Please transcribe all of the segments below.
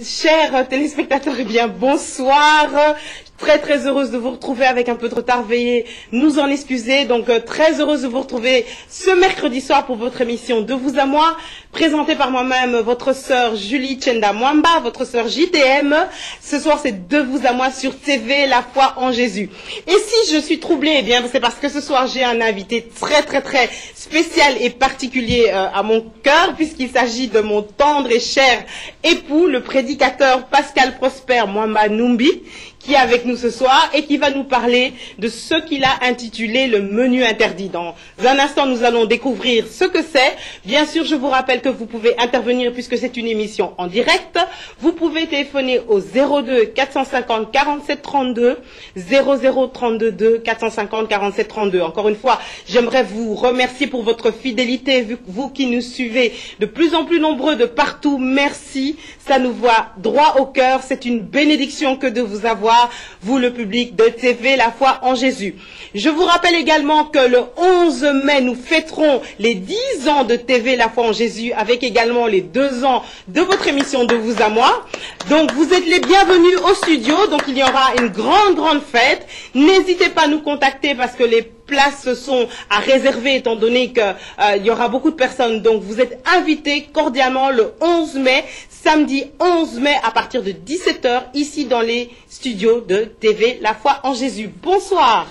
Chers téléspectateurs, eh bien bonsoir. Très heureuse de vous retrouver avec un peu de retard. Veuillez nous en excuser. Donc très heureuse de vous retrouver ce mercredi soir pour votre émission De vous à moi, présentée par moi-même, votre sœur Julie Tchenda Mwamba, votre sœur JTM. Ce soir c'est De vous à moi sur TV, la foi en Jésus. Et si je suis troublée, eh bien c'est parce que ce soir j'ai un invité très spécial et particulier à mon cœur, puisqu'il s'agit de mon tendre et cher époux, le prédicateur Pascal Prosper Mwamba Numbi, qui est avec nous ce soir et qui va nous parler de ce qu'il a intitulé le menu interdit. Dans un instant, nous allons découvrir ce que c'est. Bien sûr, je vous rappelle que vous pouvez intervenir puisque c'est une émission en direct. Vous pouvez téléphoner au 02 450 47 32, 00 32 450 47 32. Encore une fois, j'aimerais vous remercier pour votre fidélité, vous qui nous suivez de plus en plus nombreux de partout. Merci, ça nous voit droit au cœur. C'est une bénédiction que de vous avoir, vous le public de TV La Foi en Jésus. Je vous rappelle également que le 11 mai, nous fêterons les 10 ans de TV La Foi en Jésus, avec également les 2 ans de votre émission De vous à moi. Donc vous êtes les bienvenus au studio, donc il y aura une grande fête. N'hésitez pas à nous contacter parce que les places sont à réserver étant donné qu'il y aura beaucoup de personnes. Donc vous êtes invités cordialement le 11 mai, samedi 11 mai à partir de 17 h ici dans les studios de TV La Foi en Jésus. Bonsoir.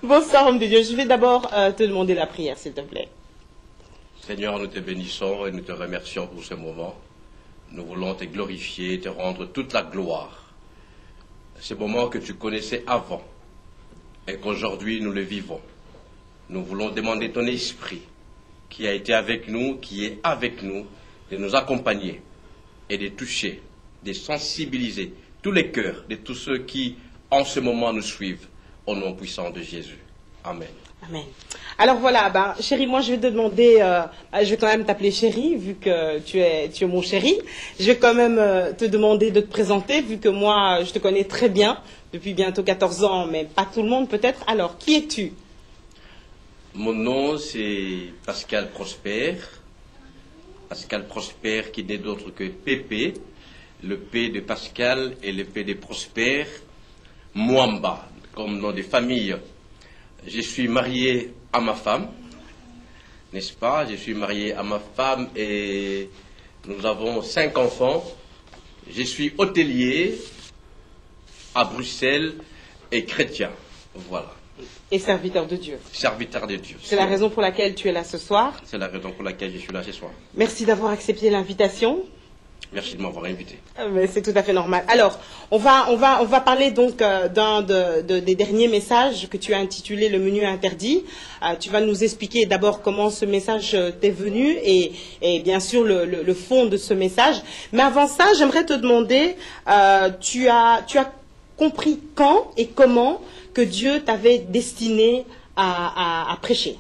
Bonsoir homme de Dieu. Je vais d'abord te demander la prière s'il te plaît. Seigneur, nous te bénissons et nous te remercions pour ce moment. Nous voulons te glorifier, te rendre toute la gloire. Ce moment que tu connaissais avant et qu'aujourd'hui nous le vivons. Nous voulons demander ton esprit qui a été avec nous, qui est avec nous, de nous accompagner et de toucher, de sensibiliser tous les cœurs de tous ceux qui en ce moment nous suivent au nom puissant de Jésus. Amen. Amen. Alors voilà, chérie, moi je vais te demander, je vais quand même t'appeler chérie, vu que tu es mon chéri. Je vais quand même te demander de te présenter, vu que moi je te connais très bien, depuis bientôt 14 ans, mais pas tout le monde peut-être. Alors, qui es-tu? Mon nom c'est Pascal Prosper. Pascal Prosper qui n'est d'autre que Pépé, le P de Pascal et le P de Prosper, Mwamba, comme nom de famille. Je suis marié à ma femme, n'est-ce pas? Je suis marié à ma femme et nous avons 5 enfants. Je suis hôtelier à Bruxelles et chrétien. Voilà. Et serviteur de Dieu. Serviteur de Dieu. C'est la raison pour laquelle tu es là ce soir. C'est la raison pour laquelle je suis là ce soir. Merci d'avoir accepté l'invitation. Merci de m'avoir invité. C'est tout à fait normal. Alors, on va parler donc d'un des derniers messages que tu as intitulé le menu interdit. Tu vas nous expliquer d'abord comment ce message t'est venu et bien sûr le fond de ce message. Mais avant ça, j'aimerais te demander, tu as compris quand et comment que Dieu t'avait destiné à prêcher?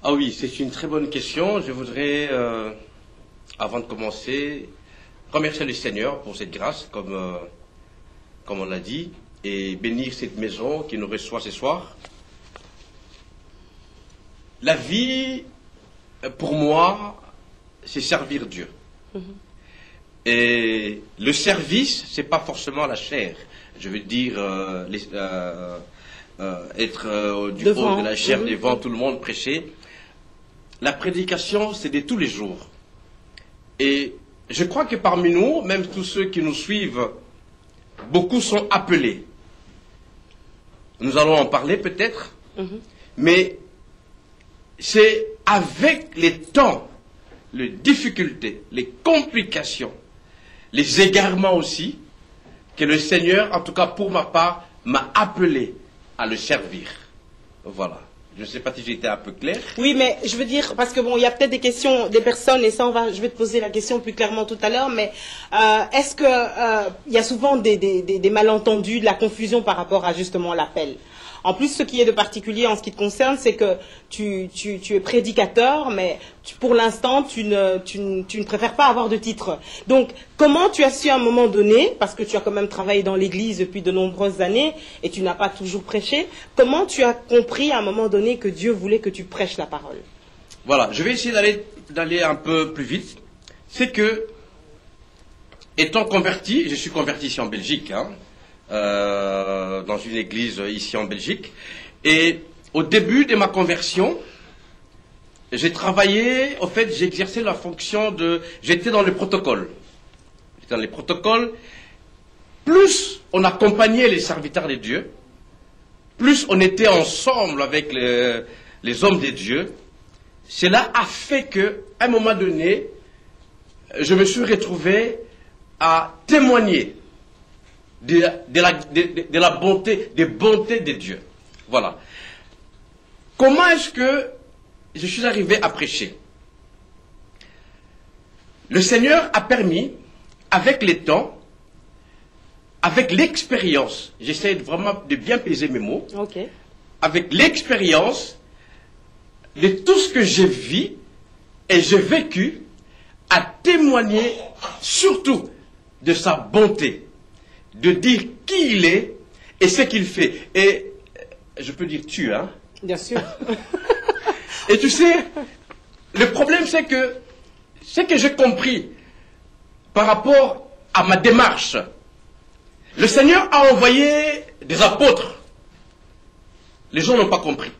Ah oui, c'est une très bonne question. Je voudrais... avant de commencer, remercier le Seigneur pour cette grâce, comme on l'a dit, et bénir cette maison qui nous reçoit ce soir. La vie, pour moi, c'est servir Dieu. Et le service, c'est pas forcément la chair. Je veux dire, être du haut de la chair devant tout le monde, prêcher. La prédication, c'est de tous les jours. Et je crois que parmi nous, même tous ceux qui nous suivent, beaucoup sont appelés. Nous allons en parler peut-être, mais c'est avec les temps, les difficultés, les complications, les égarements aussi, que le Seigneur, en tout cas pour ma part, m'a appelé à le servir. Voilà. Je ne sais pas si j'étais un peu clair. Oui, mais je veux dire, parce que bon, il y a peut-être des questions des personnes, et ça, je vais te poser la question plus clairement tout à l'heure, mais est-ce que il y a souvent des malentendus, de la confusion par rapport à justement l'appel? En plus, ce qui est de particulier en ce qui te concerne, c'est que tu es prédicateur, mais pour l'instant, tu ne préfères pas avoir de titre. Donc, comment tu as su à un moment donné, parce que tu as quand même travaillé dans l'église depuis de nombreuses années et tu n'as pas toujours prêché, comment tu as compris à un moment donné que Dieu voulait que tu prêches la parole? Voilà, je vais essayer d'aller un peu plus vite. C'est que, étant converti, je suis converti ici en Belgique, hein, dans une église ici en Belgique, et au début de ma conversion, j'ai travaillé, au fait, j'ai exercé la fonction de... J'étais dans le protocole. J'étais dans les protocoles. Plus on accompagnait les serviteurs de Dieu, plus on était ensemble avec les hommes de Dieu, cela a fait qu'à un moment donné, je me suis retrouvé à témoigner de la bonté, des bontés de Dieu. Voilà. Comment est-ce que je suis arrivé à prêcher? Le Seigneur a permis, avec les temps, avec l'expérience, j'essaie vraiment de bien peser mes mots, avec l'expérience de tout ce que j'ai vu et j'ai vécu, à témoigner surtout de sa bonté, de dire qui il est et ce qu'il fait. Et je peux dire tu, hein? Bien sûr. Et tu sais, le problème c'est que ce que j'ai compris par rapport à ma démarche, le Seigneur a envoyé des apôtres. Les gens n'ont pas compris.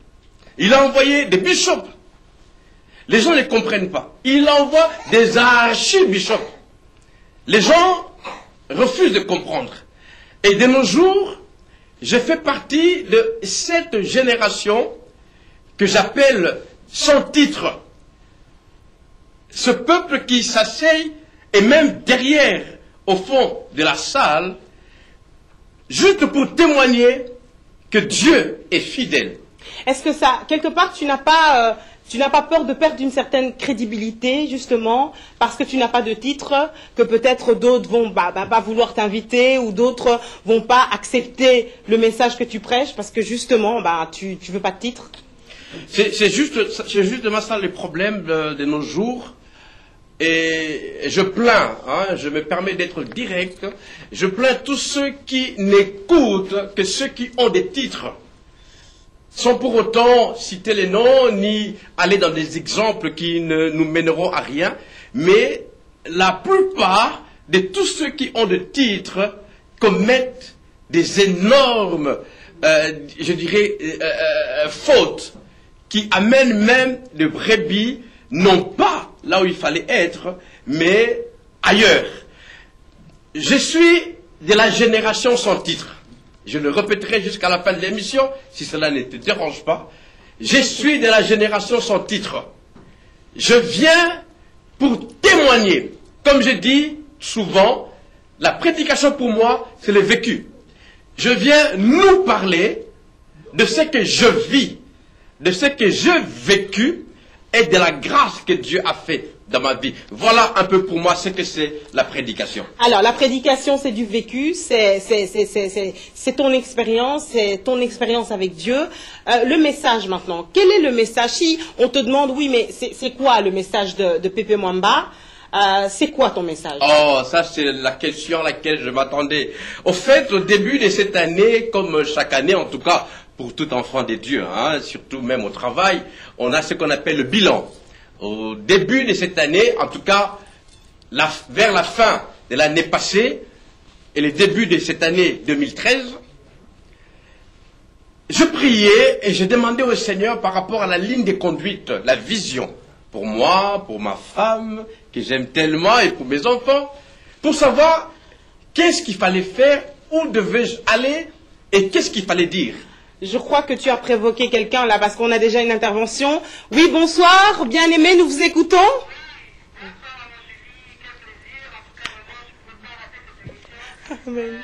Il a envoyé des bishops. Les gens ne comprennent pas. Il envoie des archibishops. Les gens refusent de comprendre. Et de nos jours, je fais partie de cette génération que j'appelle sans titre. Ce peuple qui s'asseye, et même derrière, au fond de la salle, juste pour témoigner que Dieu est fidèle. Est-ce que ça, quelque part, tu n'as pas peur de perdre une certaine crédibilité, justement, parce que tu n'as pas de titre, que peut-être d'autres vont pas vouloir t'inviter, ou d'autres vont pas accepter le message que tu prêches, parce que justement, tu veux pas de titre? C'est justement ça le problème de nos jours. Et je plains, hein, je me permets d'être direct, je plains tous ceux qui n'écoutent que ceux qui ont des titres, sans pour autant citer les noms, ni aller dans des exemples qui ne nous mèneront à rien, mais la plupart de tous ceux qui ont des titres commettent des énormes, je dirais, fautes, qui amènent même des brebis, non pas là où il fallait être, mais ailleurs. Je suis de la génération sans titre. Je le répéterai jusqu'à la fin de l'émission, si cela ne te dérange pas. Je suis de la génération sans titre. Je viens pour témoigner. Comme je dis souvent, la prédication pour moi, c'est le vécu. Je viens nous parler de ce que je vis, de ce que j'ai vécu, et de la grâce que Dieu a fait dans ma vie. Voilà un peu pour moi ce que c'est la prédication. Alors, la prédication, c'est du vécu, c'est ton expérience avec Dieu. Le message maintenant, quel est le message? Si on te demande, oui, mais c'est quoi le message de Pépé Mwamba? C'est quoi ton message? Oh, ça c'est la question à laquelle je m'attendais. Au fait, au début de cette année, comme chaque année en tout cas, pour tout enfant de Dieu, hein, surtout même au travail, on a ce qu'on appelle le bilan. Au début de cette année, en tout cas, vers la fin de l'année passée et le début de cette année 2013, je priais et je demandais au Seigneur par rapport à la ligne de conduite, la vision, pour moi, pour ma femme, que j'aime tellement, et pour mes enfants, pour savoir qu'est-ce qu'il fallait faire, où devais-je aller et qu'est-ce qu'il fallait dire. Je crois que tu as prévoqué quelqu'un là parce qu'on a déjà une intervention. Oui, bonsoir, bien-aimé, nous vous écoutons. Amen.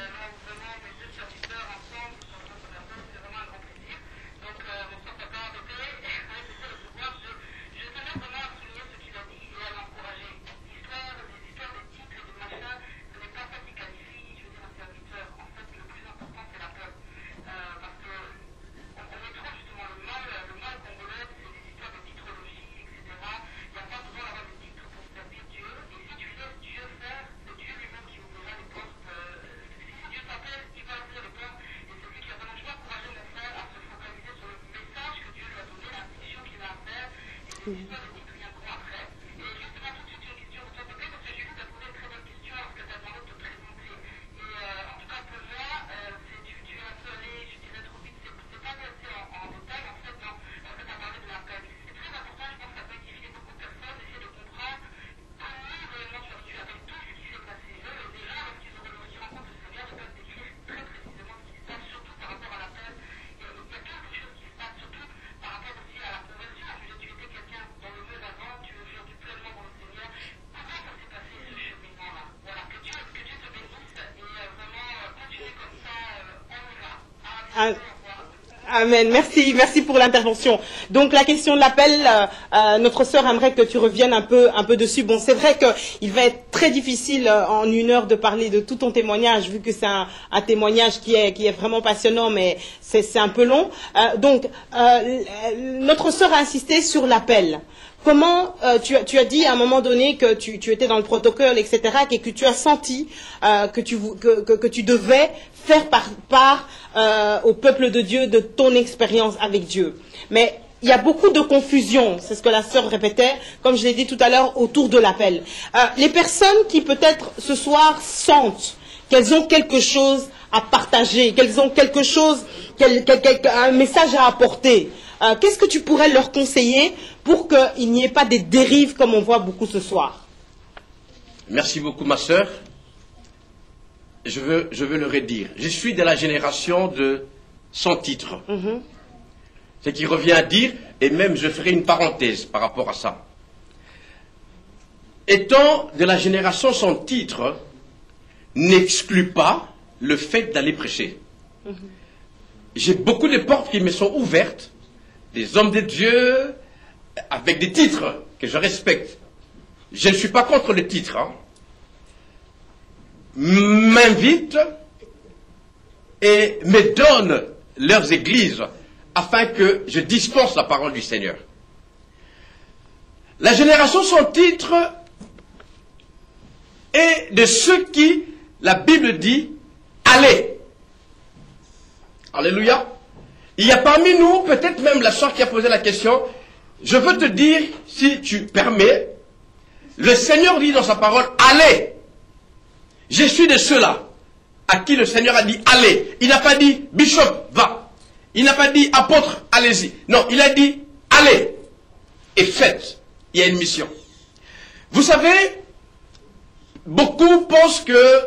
Amen. Merci pour l'intervention. Donc la question de l'appel, notre sœur aimerait que tu reviennes un peu dessus. Bon, c'est vrai qu'il va être très difficile en 1 heure de parler de tout ton témoignage, vu que c'est un témoignage qui est vraiment passionnant, mais c'est un peu long. Donc notre sœur a insisté sur l'appel. Comment tu as dit à un moment donné que tu étais dans le protocole, etc., et que tu as senti que tu devais faire part au peuple de Dieu de ton expérience avec Dieu. Mais il y a beaucoup de confusion, c'est ce que la sœur répétait, comme je l'ai dit tout à l'heure, autour de l'appel. Les personnes qui peut-être ce soir sentent qu'elles ont quelque chose à partager, qu'elles ont quelque chose, un message à apporter, qu'est-ce que tu pourrais leur conseiller pour qu'il n'y ait pas des dérives comme on voit beaucoup ce soir? Merci beaucoup, ma sœur. Je veux le redire. Je suis de la génération de sans titre. Ce qui revient à dire, et même je ferai une parenthèse par rapport à ça. Étant de la génération sans titre, n'exclut pas le fait d'aller prêcher. J'ai beaucoup de portes qui me sont ouvertes, des hommes de Dieu avec des titres que je respecte. Je ne suis pas contre les titres. M'invitent et me donnent leurs églises afin que je dispense la parole du Seigneur. La génération sans titre est de ceux qui, la Bible dit, allez. Alléluia. Il y a parmi nous, peut-être même la sœur qui a posé la question, je veux te dire, si tu permets, le Seigneur dit dans sa parole, allez. Je suis de ceux-là à qui le Seigneur a dit allez. Il n'a pas dit bishop, va. Il n'a pas dit apôtre, allez-y. Non, il a dit allez et faites. Il y a une mission. Vous savez, beaucoup pensent que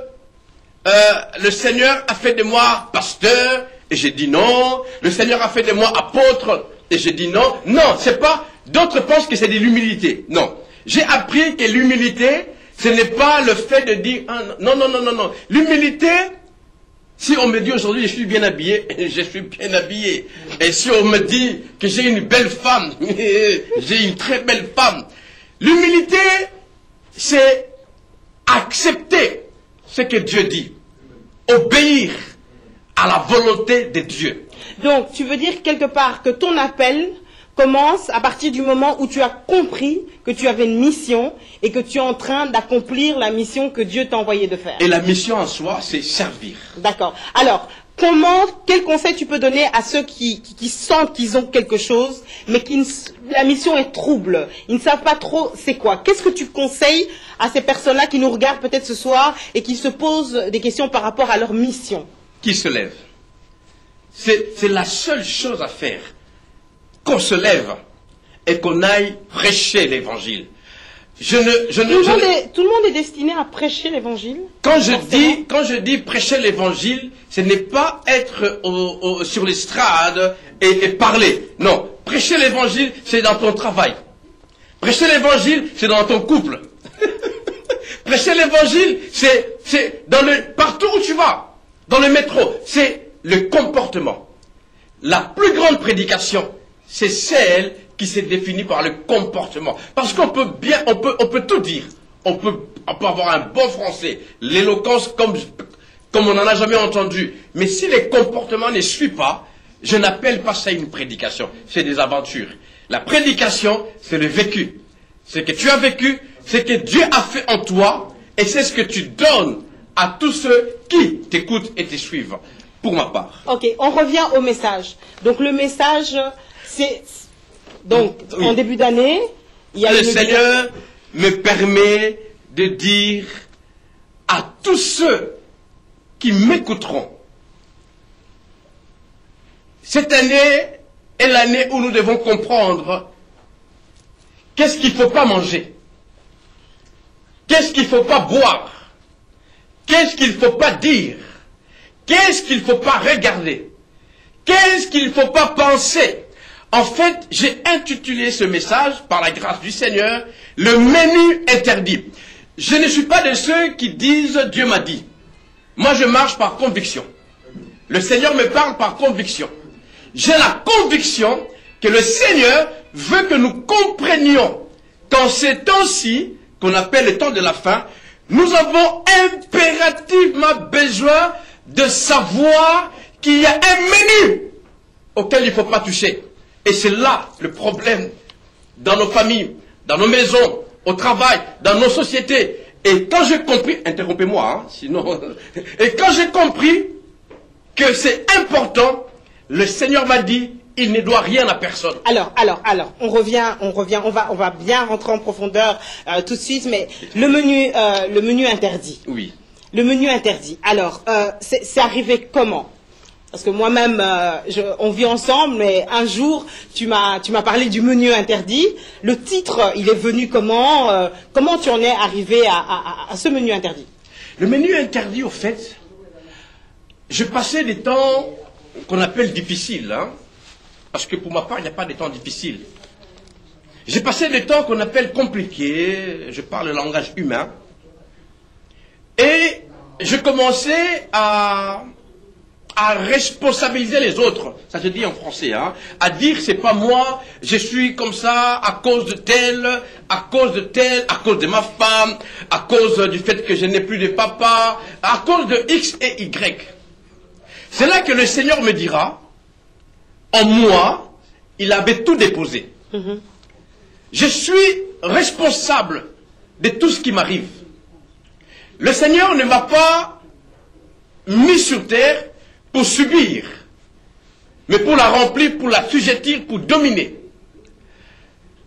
le Seigneur a fait de moi pasteur et j'ai dit non. Le Seigneur a fait de moi apôtre et j'ai dit non. Non, c'est pas. D'autres pensent que c'est de l'humilité. Non. J'ai appris que l'humilité, ce n'est pas le fait de dire non. L'humilité, si on me dit aujourd'hui je suis bien habillé, je suis bien habillé. Et si on me dit que j'ai une belle femme, j'ai une très belle femme. L'humilité, c'est accepter ce que Dieu dit. Obéir à la volonté de Dieu. Donc, tu veux dire quelque part que ton appel commence à partir du moment où tu as compris que tu avais une mission et que tu es en train d'accomplir la mission que Dieu t'a envoyé de faire. Et la mission en soi, c'est servir. D'accord. Alors, quel conseil tu peux donner à ceux qui sentent qu'ils ont quelque chose, mais la mission est trouble, ils ne savent pas trop c'est quoi? Qu'est-ce que tu conseilles à ces personnes-là qui nous regardent peut-être ce soir et qui se posent des questions par rapport à leur mission? Qui se lève. C'est la seule chose à faire. Qu'on se lève et qu'on aille prêcher l'évangile. Tout le monde est destiné à prêcher l'évangile. Quand je dis prêcher l'évangile, ce n'est pas être sur l'estrade et parler. Non, prêcher l'évangile, c'est dans ton travail. Prêcher l'évangile, c'est dans ton couple. Prêcher l'évangile, c'est partout où tu vas, dans le métro, c'est le comportement. La plus grande prédication, c'est celle qui s'est définie par le comportement. Parce qu'on peut on peut tout dire. On peut avoir un bon français, l'éloquence comme on n'en a jamais entendu. Mais si les comportements ne suivent pas, je n'appelle pas ça une prédication. C'est des aventures. La prédication, c'est le vécu. C'est que tu as vécu, c'est que Dieu a fait en toi, et c'est ce que tu donnes à tous ceux qui t'écoutent et te suivent. Pour ma part. Ok, on revient au message. Donc le message, c'est... Donc, oui. En début d'année, il y a... Le Seigneur me permet de dire à tous ceux qui m'écouteront, cette année est l'année où nous devons comprendre qu'est-ce qu'il ne faut pas manger, qu'est-ce qu'il ne faut pas boire, qu'est-ce qu'il ne faut pas dire, qu'est-ce qu'il ne faut pas regarder, qu'est-ce qu'il ne faut pas penser. En fait, j'ai intitulé ce message, par la grâce du Seigneur, le menu interdit. Je ne suis pas de ceux qui disent Dieu m'a dit. Moi, je marche par conviction. Le Seigneur me parle par conviction. J'ai la conviction que le Seigneur veut que nous comprenions qu'en ces temps-ci, qu'on appelle le temps de la fin, nous avons impérativement besoin de savoir qu'il y a un menu auquel il ne faut pas toucher. Et c'est là le problème dans nos familles, dans nos maisons, au travail, dans nos sociétés. Et quand j'ai compris, interrompez-moi, hein, sinon... Et quand j'ai compris que c'est important, le Seigneur m'a dit, il ne doit rien à personne. Alors, on revient, on va bien rentrer en profondeur tout de suite, mais le menu interdit. Oui. Le menu interdit. Alors, c'est arrivé comment? Parce que moi-même, on vit ensemble, mais un jour, tu m'as parlé du menu interdit. Le titre, il est venu comment? Comment tu en es arrivé à ce menu interdit? Le menu interdit, au fait, je passais des temps qu'on appelle difficiles, hein, parce que pour ma part, il n'y a pas de temps difficiles. J'ai passé des temps qu'on appelle compliqués, je parle le langage humain, et je commençais à responsabiliser les autres, ça se dit en français, hein, à dire c'est pas moi, je suis comme ça à cause de tel, à cause de ma femme, à cause du fait que je n'ai plus de papa, à cause de X et Y. C'est là que le Seigneur me dira, en moi, il avait tout déposé. Je suis responsable de tout ce qui m'arrive. Le Seigneur ne m'a pas mis sur terre pour subir, mais pour la remplir, pour la sujettir, pour dominer.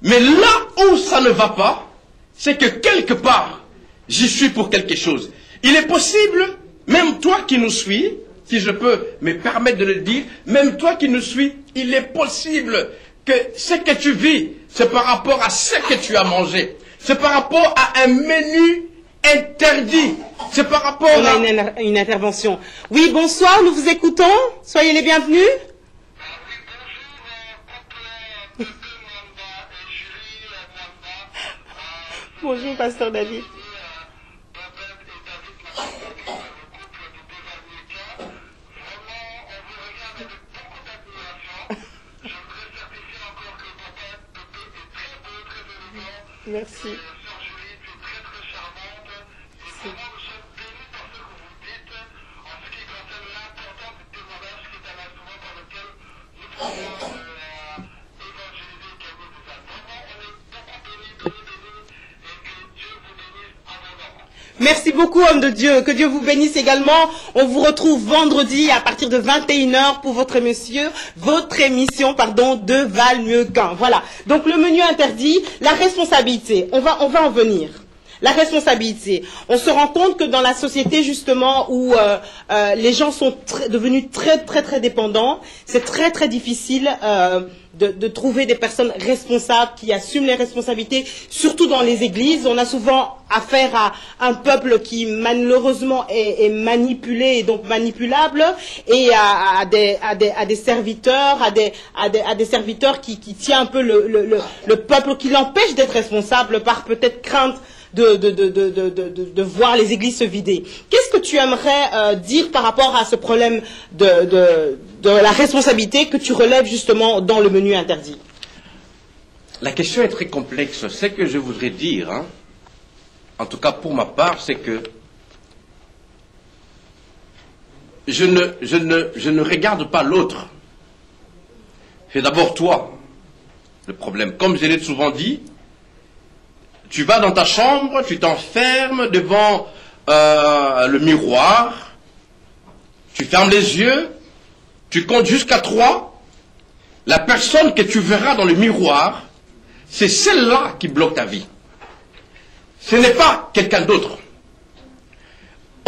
Mais là où ça ne va pas, c'est que quelque part, j'y suis pour quelque chose. Il est possible, même toi qui nous suis, si je peux me permettre de le dire, même toi qui nous suis, il est possible que ce que tu vis, c'est par rapport à ce que tu as mangé. C'est par rapport à un menu interdit. C'est par rapport à... On a une intervention. Oui, bonsoir, nous vous écoutons. Soyez les bienvenus. Bonjour, pasteur David. Merci. Merci beaucoup, homme de Dieu. Que Dieu vous bénisse également. On vous retrouve vendredi à partir de 21h pour votre émission, de Val Mieux qu'un. Voilà. Donc, le menu interdit, la responsabilité. On va en venir. La responsabilité. On se rend compte que dans la société, justement, où les gens sont devenus très dépendants, c'est très difficile de trouver des personnes responsables qui assument les responsabilités, surtout dans les églises. On a souvent affaire à un peuple qui malheureusement est manipulé et donc manipulable, et à des serviteurs, à des serviteurs qui tiennent un peu le peuple, qui l'empêchent d'être responsable par peut-être crainte de voir les églises se vider. Qu'est-ce que tu aimerais dire par rapport à ce problème de la responsabilité que tu relèves justement dans le menu interdit? La question est très complexe. Ce que je voudrais dire, hein, en tout cas pour ma part, c'est que je ne regarde pas l'autre. C'est d'abord toi le problème. Comme je l'ai souvent dit, tu vas dans ta chambre, tu t'enfermes devant le miroir, tu fermes les yeux, tu comptes jusqu'à 3. La personne que tu verras dans le miroir, c'est celle-là qui bloque ta vie. Ce n'est pas quelqu'un d'autre.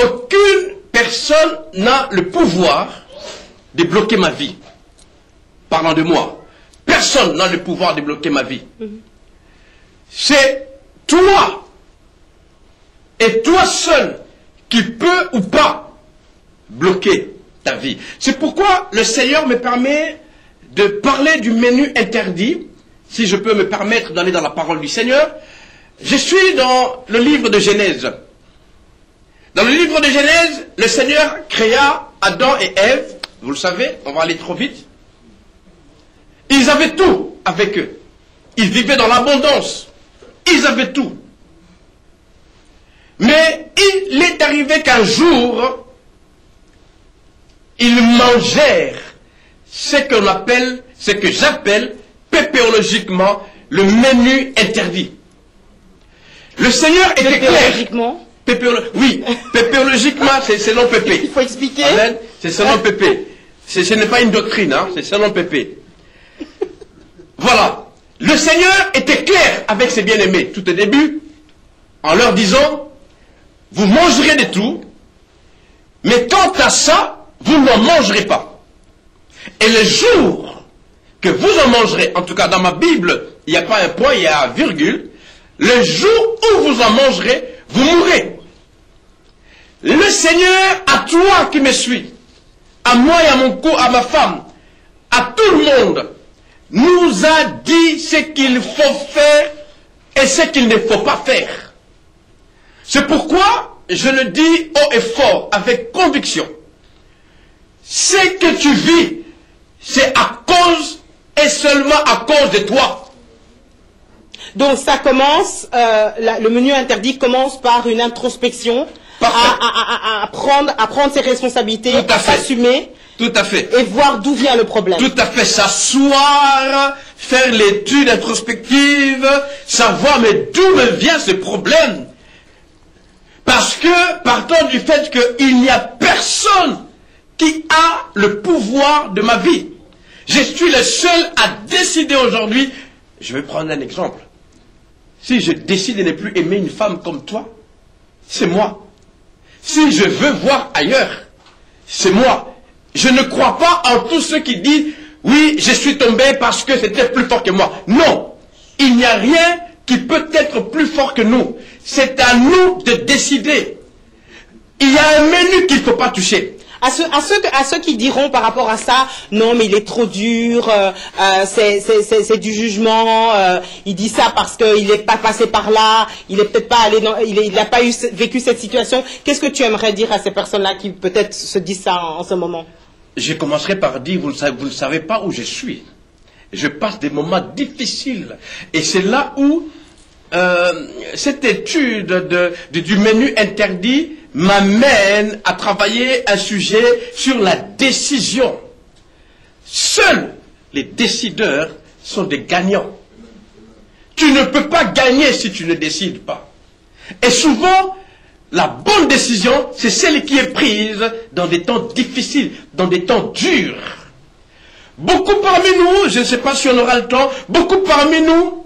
Aucune personne n'a le pouvoir de bloquer ma vie. Parlant de moi, personne n'a le pouvoir de bloquer ma vie. C'est toi, et toi seul, qui peut ou pas bloquer ta vie. C'est pourquoi le Seigneur me permet de parler du menu interdit, si je peux me permettre d'aller dans la parole du Seigneur. Je suis dans le livre de Genèse. Dans le livre de Genèse, le Seigneur créa Adam et Ève vous le savez, on va aller trop vite. Ils avaient tout avec eux. Ils vivaient dans l'abondance. Ils avaient tout. Mais il est arrivé qu'un jour, ils mangèrent ce qu'on appelle, ce que j'appelle pépéologiquement le menu interdit. Le Seigneur était clair. Oui, pépéologiquement, c'est selon Pépé. Il faut expliquer. C'est selon Pépé. Ce n'est pas une doctrine, hein, c'est selon Pépé. Voilà. Le Seigneur était clair avec ses bien-aimés tout au début, en leur disant, vous mangerez de tout, mais quant à ça, vous n'en mangerez pas. Et le jour que vous en mangerez, en tout cas dans ma Bible, il n'y a pas un point, il y a un virgule, le jour où vous en mangerez, vous mourrez. Le Seigneur, à toi qui me suis, à moi et à ma femme, à tout le monde, nous a dit ce qu'il faut faire et ce qu'il ne faut pas faire. C'est pourquoi je le dis haut et fort, avec conviction. Ce que tu vis, c'est à cause et seulement à cause de toi. Donc ça commence, le menu interdit commence par une introspection, à prendre ses responsabilités, à s'assumer. Tout à fait. Et voir d'où vient le problème. Tout à fait. S'asseoir, faire l'étude introspective, savoir mais d'où me vient ce problème. Parce que, partant du fait qu'il n'y a personne qui a le pouvoir de ma vie. Je suis le seul à décider aujourd'hui. Je vais prendre un exemple. Si je décide de ne plus aimer une femme comme toi, c'est moi. Si je veux voir ailleurs, c'est moi. Je ne crois pas en tous ceux qui disent « Oui, je suis tombé parce que c'était plus fort que moi ». Non, il n'y a rien qui peut être plus fort que nous. C'est à nous de décider. Il y a un menu qu'il ne faut pas toucher. À ceux qui diront par rapport à ça, non mais il est trop dur, c'est du jugement, il dit ça parce qu'il n'est pas passé par là, il est peut-être pas allé il n'a pas vécu cette situation. Qu'est-ce que tu aimerais dire à ces personnes-là qui peut-être se disent ça en ce moment? Je commencerai par dire, vous ne savez pas où je suis. Je passe des moments difficiles. Et c'est là où cette étude du menu interdit m'amène à travailler un sujet sur la décision. Seuls les décideurs sont des gagnants. Tu ne peux pas gagner si tu ne décides pas. Et souvent, la bonne décision, c'est celle qui est prise dans des temps difficiles, dans des temps durs. Beaucoup parmi nous, je ne sais pas si on aura le temps, beaucoup parmi nous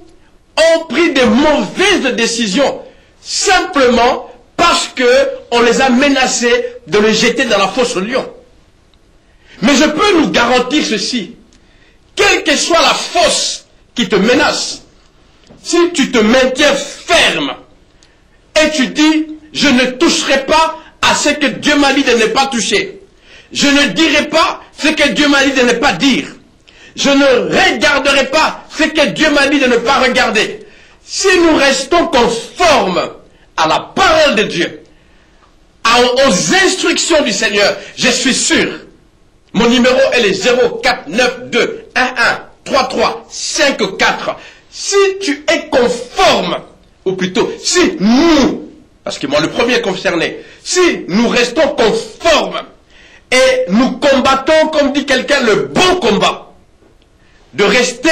ont pris de mauvaises décisions, simplement parce qu'on les a menacés de les jeter dans la fosse au lion. Mais je peux nous garantir ceci, quelle que soit la fosse qui te menace, si tu te maintiens ferme et tu dis, je ne toucherai pas à ce que Dieu m'a dit de ne pas toucher. Je ne dirai pas ce que Dieu m'a dit de ne pas dire. Je ne regarderai pas ce que Dieu m'a dit de ne pas regarder. Si nous restons conformes à la parole de Dieu, aux instructions du Seigneur, je suis sûr, mon numéro est le 0492 11 33 54. Si tu es conforme, ou plutôt, si nous, parce que moi le premier concerné, si nous restons conformes et nous combattons, comme dit quelqu'un, le bon combat, de rester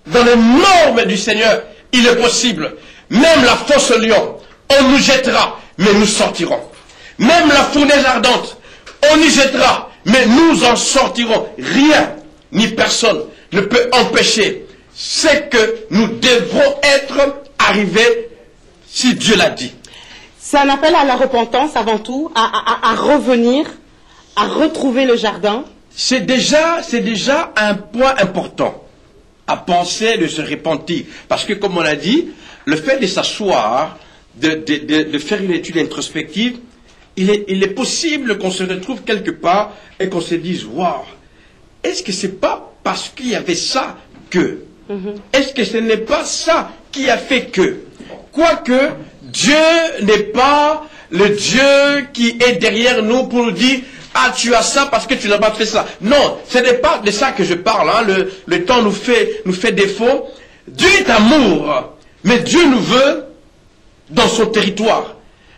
dans les normes du Seigneur, il est possible. Même la fosse au lion, on nous jettera, mais nous sortirons. Même la fournaise ardente, on y jettera, mais nous en sortirons. Rien, ni personne ne peut empêcher ce que nous devrons être arrivés si Dieu l'a dit. C'est un appel à la repentance avant tout, à revenir, à retrouver le jardin. C'est déjà un point important à penser de se repentir. Parce que comme on a dit, le fait de s'asseoir, de faire une étude introspective, il est possible qu'on se retrouve quelque part et qu'on se dise, waouh, est-ce que c'est pas parce qu'il y avait ça que? Est-ce que ce n'est pas ça qui a fait que? Quoique, Dieu n'est pas le Dieu qui est derrière nous pour nous dire, ah, tu as ça parce que tu n'as pas fait ça. Non, ce n'est pas de ça que je parle. Hein. Le temps nous fait défaut. Dieu est amour, mais Dieu nous veut dans son territoire,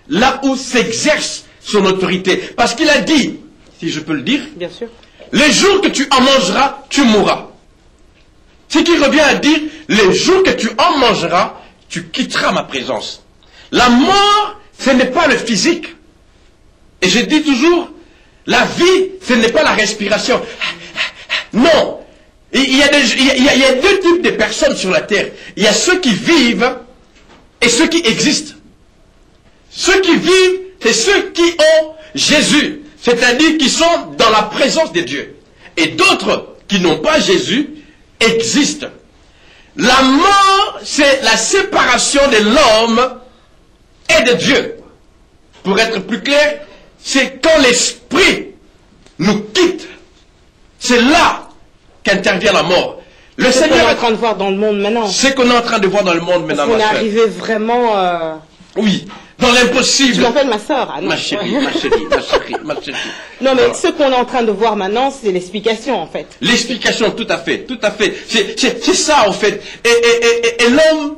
là où s'exerce son autorité. Parce qu'il a dit, si je peux le dire, bien sûr, les jours que tu en mangeras, tu mourras. Ce qui revient à dire, les jours que tu en mangeras, tu quitteras ma présence. La mort, ce n'est pas le physique. Et je dis toujours, la vie, ce n'est pas la respiration. Non. Il y a deux types de personnes sur la terre. Il y a ceux qui vivent et ceux qui existent. Ceux qui vivent, c'est ceux qui ont Jésus. C'est-à-dire qui sont dans la présence de Dieu. Et d'autres qui n'ont pas Jésus existent. La mort, c'est la séparation de l'homme et de Dieu. Pour être plus clair, c'est quand l'esprit nous quitte. C'est là qu'intervient la mort. Le Seigneur est en train de voir dans le monde maintenant. C'est qu'on est en train de voir dans le monde maintenant. On est arrivé vraiment. Oui, dans l'impossible. Tu m'appelles ma soeur. Ma chérie, ma chérie, ma chérie, ma chérie. Non, mais ce qu'on est en train de voir maintenant, c'est l'explication en fait. L'explication, tout à fait, tout à fait. C'est ça en fait. Et l'homme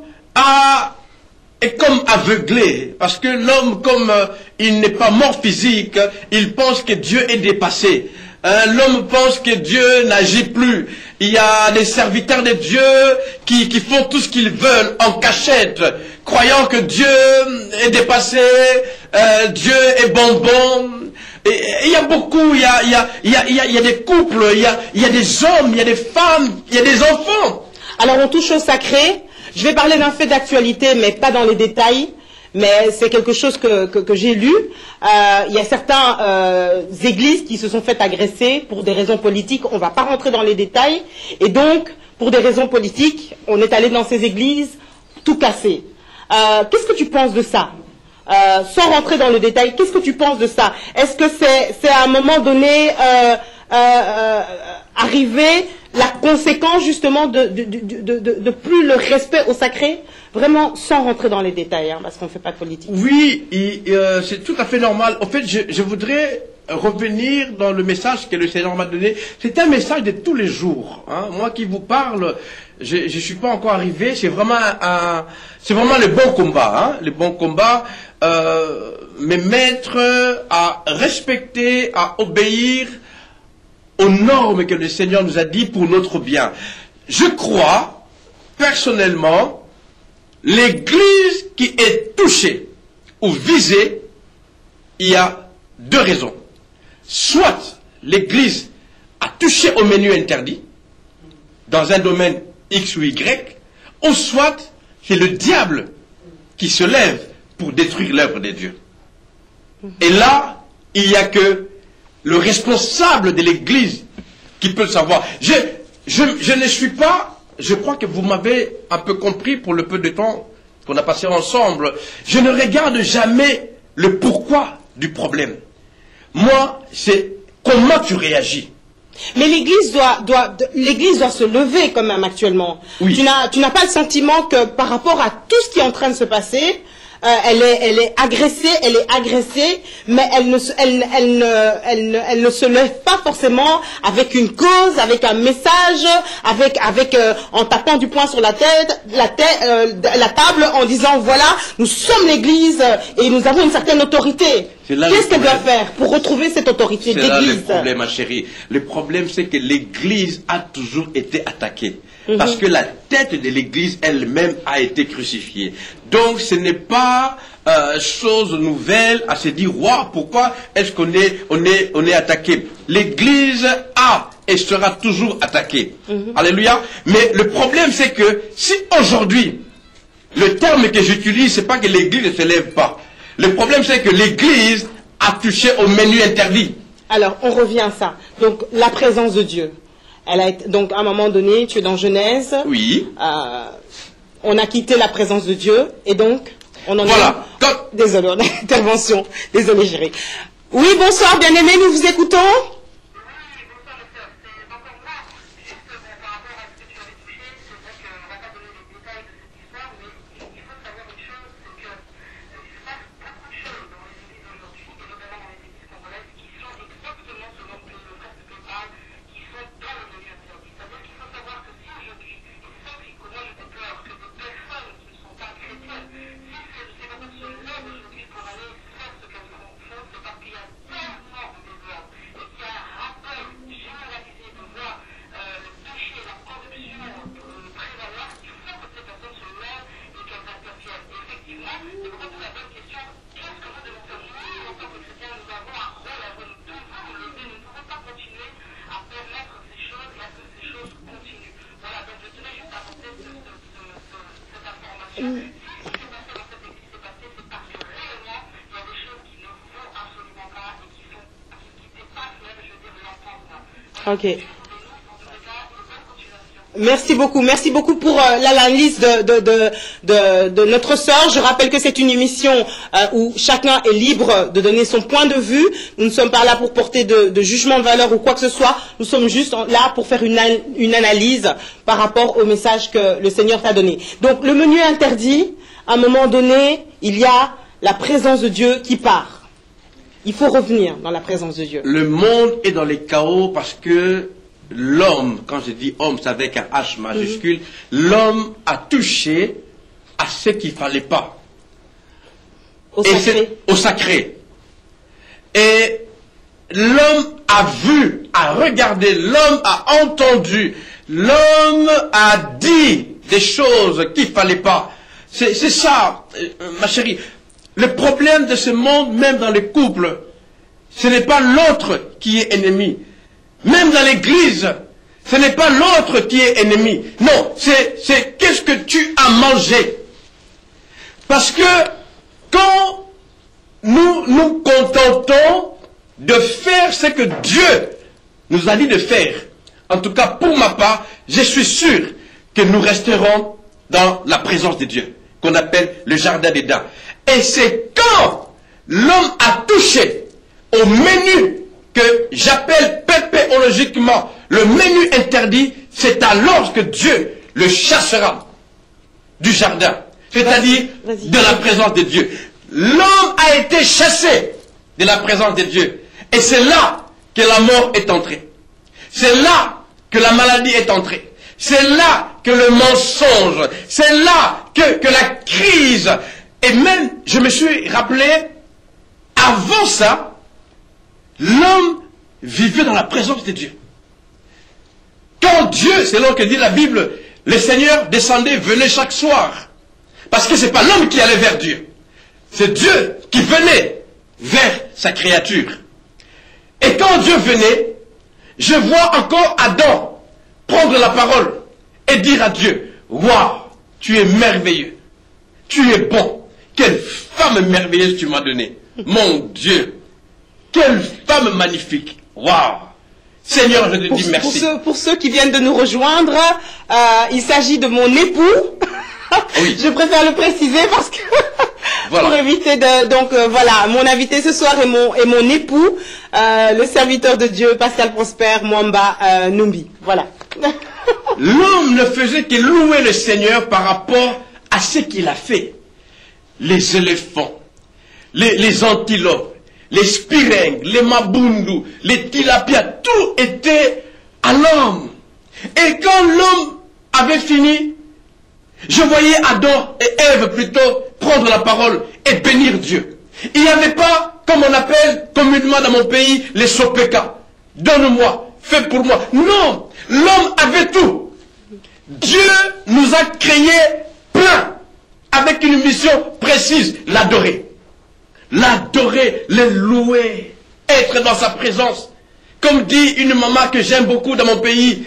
est comme aveuglé, parce que l'homme, comme il n'est pas mort physique, il pense que Dieu est dépassé. L'homme pense que Dieu n'agit plus. Il y a des serviteurs de Dieu qui font tout ce qu'ils veulent en cachette, croyant que Dieu est dépassé, Dieu est bonbon. Et il y a beaucoup, il y a des couples, il y a des hommes, il y a des femmes, il y a des enfants. Alors on touche au sacré. Je vais parler d'un fait d'actualité, mais pas dans les détails. Mais c'est quelque chose que j'ai lu. Il y a certaines églises qui se sont fait agresser pour des raisons politiques. On ne va pas rentrer dans les détails. Et donc, pour des raisons politiques, on est allé dans ces églises tout casser. Qu'est-ce que tu penses de ça? Sans rentrer dans le détail, qu'est-ce que tu penses de ça? Est-ce que c'est à un moment donné arrivé la conséquence justement de plus le respect au sacré, vraiment sans rentrer dans les détails, hein, parce qu'on ne fait pas de politique. Oui, c'est tout à fait normal. En fait, je voudrais revenir dans le message que le Seigneur m'a donné. C'est un message de tous les jours. Hein. Moi qui vous parle, je suis pas encore arrivé. C'est vraiment le bon combat. Hein, le bon combat. Me mettre à respecter, à obéir aux normes que le Seigneur nous a dit pour notre bien. Je crois, personnellement, l'Église qui est touchée ou visée, il y a deux raisons. Soit l'Église a touché au menu interdit, dans un domaine X ou Y, ou soit c'est le diable qui se lève pour détruire l'œuvre de Dieu. Et là, il n'y a que le responsable de l'Église qui peut le savoir. Je ne suis pas, je crois que vous m'avez un peu compris pour le peu de temps qu'on a passé ensemble. Je ne regarde jamais le pourquoi du problème. Moi, c'est comment tu réagis. Mais l'Église doit se lever quand même actuellement. Oui. Tu n'as pas le sentiment que par rapport à tout ce qui est en train de se passer, elle est agressée, mais elle ne se lève pas forcément avec une cause, avec un message, en tapant du poing sur la table, en disant voilà, nous sommes l'Église et nous avons une certaine autorité. Qu'est-ce qu'elle doit faire pour retrouver cette autorité d'église? C'est là le problème, ma chérie. Le problème, c'est que l'Église a toujours été attaquée. Parce que la tête de l'Église elle-même a été crucifiée. Donc ce n'est pas chose nouvelle à se dire wow, pourquoi est-ce qu'on est attaqué. L'Église a et sera toujours attaquée. Alléluia. Mais le problème, c'est que si aujourd'hui, le terme que j'utilise, c'est pas que l'Église ne se lève pas. Le problème, c'est que l'Église a touché au menu interdit. Alors, on revient à ça. Donc, la présence de Dieu. Donc, à un moment donné, tu es dans Genèse. Oui. On a quitté la présence de Dieu. Et donc, on en voilà. Désolé, on a intervention. Désolé, chérie. Oui, bonsoir, bien-aimés, nous vous écoutons. Ok. Merci beaucoup pour l'analyse de notre sœur. Je rappelle que c'est une émission où chacun est libre de donner son point de vue. Nous ne sommes pas là pour porter de jugement de valeur ou quoi que ce soit. Nous sommes juste là pour faire une analyse par rapport au message que le Seigneur t'a donné. Donc le menu interdit, à un moment donné, il y a la présence de Dieu qui part. Il faut revenir dans la présence de Dieu. Le monde est dans les chaos parce que l'homme, quand je dis homme, c'est avec un H majuscule, l'homme a touché à ce qu'il ne fallait pas. Au sacré. Au sacré. Et l'homme a vu, a regardé, l'homme a entendu, l'homme a dit des choses qu'il ne fallait pas. C'est ça, ma chérie. Le problème de ce monde, même dans les couples, ce n'est pas l'autre qui est ennemi. Même dans l'église, ce n'est pas l'autre qui est ennemi. Non, c'est qu'est-ce que tu as mangé. Parce que quand nous nous contentons de faire ce que Dieu nous a dit de faire, en tout cas pour ma part, je suis sûr que nous resterons dans la présence de Dieu, qu'on appelle le jardin d'Éden. Et c'est quand l'homme a touché au menu que j'appelle pépéologiquement le menu interdit, c'est alors que Dieu le chassera du jardin, c'est-à-dire de la présence de Dieu. L'homme a été chassé de la présence de Dieu. Et c'est là que la mort est entrée. C'est là que la maladie est entrée. C'est là que le mensonge, c'est là que la crise. Et même, je me suis rappelé, avant ça, l'homme vivait dans la présence de Dieu. Quand Dieu, selon que dit la Bible, le Seigneur descendait, venait chaque soir. Parce que ce n'est pas l'homme qui allait vers Dieu. C'est Dieu qui venait vers sa créature. Et quand Dieu venait, je vois encore Adam prendre la parole et dire à Dieu, « Waouh, tu es merveilleux, tu es bon. Quelle femme merveilleuse tu m'as donnée. Mon Dieu, quelle femme magnifique. Waouh. Seigneur, je te dis merci. Pour ceux qui viennent de nous rejoindre, il s'agit de mon époux. Oui. Je préfère le préciser parce que voilà. Pour éviter de... Donc voilà, mon invité ce soir est mon époux, le serviteur de Dieu, Pascal Prosper Mwamba Numbi. Voilà. L'homme ne faisait que louer le Seigneur par rapport à ce qu'il a fait. Les éléphants, les antilopes, les spiringues, les mabundu, les tilapias, tout était à l'homme. Et quand l'homme avait fini, je voyais Adam et Ève plutôt prendre la parole et bénir Dieu. Il n'y avait pas, comme on appelle communément dans mon pays, les sopeka. Donne-moi, fais pour moi. Non, l'homme avait tout. Dieu nous a créés plein, avec une mission précise, l'adorer. L'adorer, le louer, être dans sa présence. Comme dit une maman que j'aime beaucoup dans mon pays,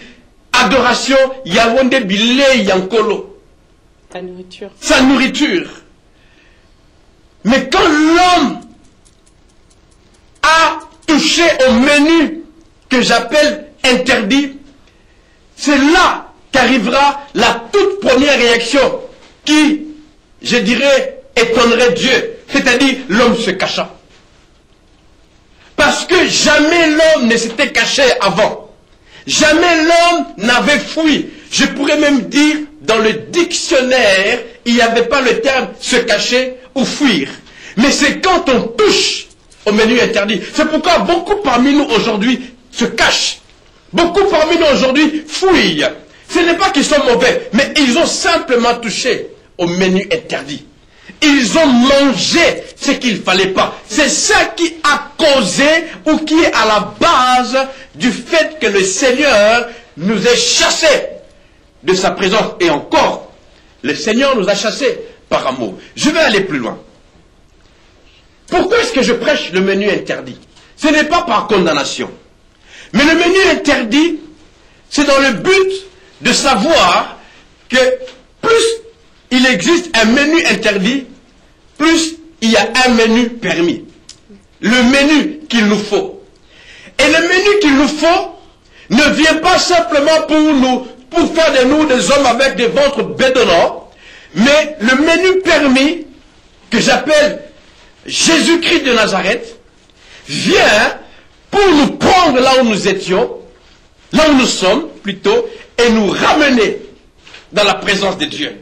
adoration, yawonde bile yankolo. Sa nourriture. Sa nourriture. Mais quand l'homme a touché au menu que j'appelle interdit, c'est là qu'arrivera la toute première réaction qui, je dirais, étonnerait Dieu. C'est-à-dire l'homme se cacha. Parce que jamais l'homme ne s'était caché avant. Jamais l'homme n'avait fui. Je pourrais même dire, dans le dictionnaire, il n'y avait pas le terme se cacher ou fuir. Mais c'est quand on touche au menu interdit. C'est pourquoi beaucoup parmi nous aujourd'hui se cachent. Beaucoup parmi nous aujourd'hui fuient. Ce n'est pas qu'ils sont mauvais, mais ils ont simplement touché au menu interdit. Ils ont mangé ce qu'il ne fallait pas. C'est ça qui a causé ou qui est à la base du fait que le Seigneur nous ait chassés de sa présence. Et encore, le Seigneur nous a chassés par amour. Je vais aller plus loin. Pourquoi est-ce que je prêche le menu interdit? Ce n'est pas par condamnation. Mais le menu interdit, c'est dans le but de savoir que plus il existe un menu interdit, plus il y a un menu permis. Le menu qu'il nous faut. Et le menu qu'il nous faut ne vient pas simplement pour faire de nous des hommes avec des ventres bédonnants, mais le menu permis, que j'appelle Jésus-Christ de Nazareth, vient pour nous prendre là où nous étions, là où nous sommes plutôt, et nous ramener dans la présence de Dieu.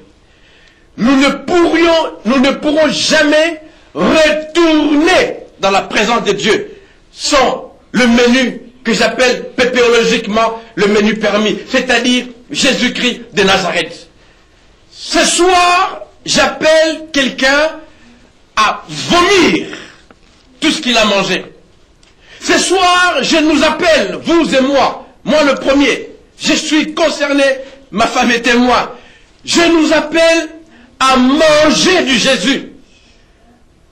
Nous ne pourrons jamais retourner dans la présence de Dieu sans le menu que j'appelle pépéologiquement le menu permis, c'est-à-dire Jésus-Christ de Nazareth. Ce soir, j'appelle quelqu'un à vomir tout ce qu'il a mangé. Ce soir, je nous appelle, vous et moi le premier, je suis concerné, ma femme et moi, je nous appelle à manger du Jésus,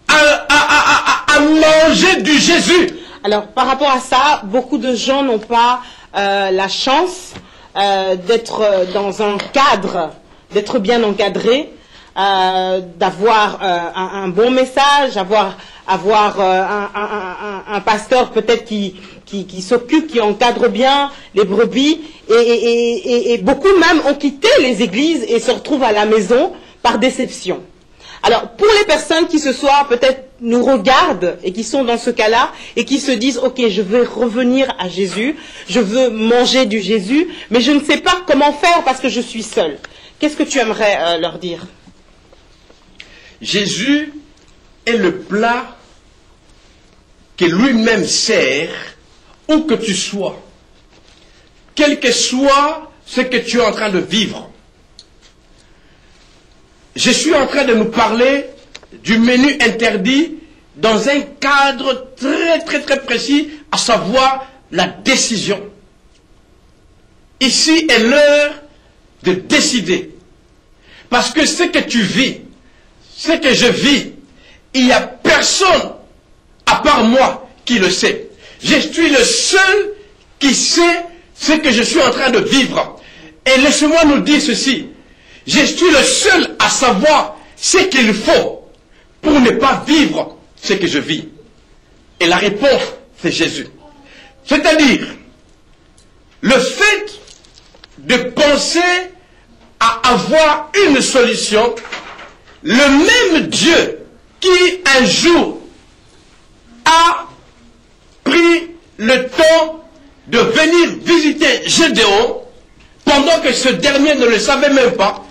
à manger du Jésus. Alors, par rapport à ça, beaucoup de gens n'ont pas la chance d'être dans un cadre, d'être bien encadré, d'avoir un bon message, avoir un pasteur peut-être qui s'occupe, qui encadre bien les brebis, et beaucoup même ont quitté les églises et se retrouvent à la maison par déception. Alors, pour les personnes qui ce soir peut-être nous regardent et qui sont dans ce cas-là et qui se disent « Ok, je veux revenir à Jésus, je veux manger du Jésus, mais je ne sais pas comment faire parce que je suis seul. » Qu'est-ce que tu aimerais leur dire? Jésus est le plat que lui-même sert où que tu sois, quel que soit ce que tu es en train de vivre. Je suis en train de nous parler du menu interdit dans un cadre très précis, à savoir la décision. Ici est l'heure de décider. Parce que ce que tu vis, ce que je vis, il n'y a personne à part moi qui le sait. Je suis le seul qui sait ce que je suis en train de vivre. Et laissez-moi nous dire ceci. Je suis le seul à savoir ce qu'il faut pour ne pas vivre ce que je vis. Et la réponse, c'est Jésus. C'est-à-dire, le fait de penser à avoir une solution, le même Dieu qui un jour a pris le temps de venir visiter Gédéon, pendant que ce dernier ne le savait même pas,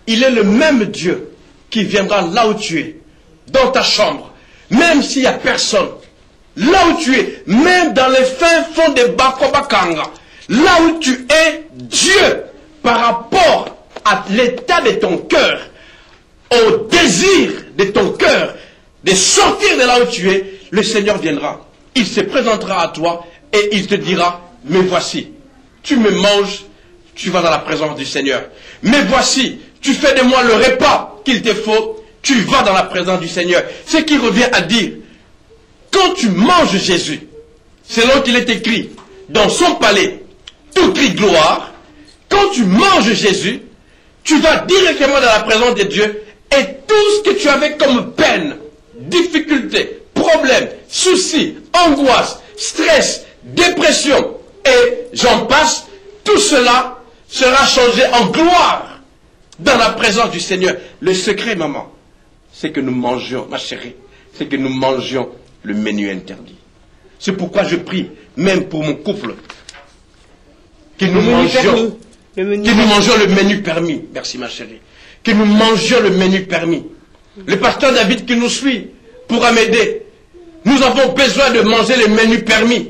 il est le même Dieu qui viendra là où tu es, dans ta chambre, même s'il n'y a personne, là où tu es, même dans les fins fonds de Bakobakanga, là où tu es, Dieu, par rapport à l'état de ton cœur, au désir de ton cœur, de sortir de là où tu es, le Seigneur viendra. Il se présentera à toi et il te dira, mais voici, tu me manges, tu vas dans la présence du Seigneur. Mais voici, tu fais de moi le repas qu'il te faut, tu vas dans la présence du Seigneur. Ce qui revient à dire, quand tu manges Jésus, selon qu'il est écrit dans son palais, tout crie gloire, quand tu manges Jésus, tu vas directement dans la présence de Dieu et tout ce que tu avais comme peine, difficulté, problème, souci, angoisse, stress, dépression et j'en passe, tout cela sera changé en gloire dans la présence du Seigneur. Le secret, maman, c'est que nous mangions, ma chérie, c'est que nous mangions le menu interdit. C'est pourquoi je prie, même pour mon couple, que nous mangions le menu permis. Merci, ma chérie. Que nous mangions le menu permis. Le pasteur David qui nous suit pourra m'aider. Nous avons besoin de manger le menu permis.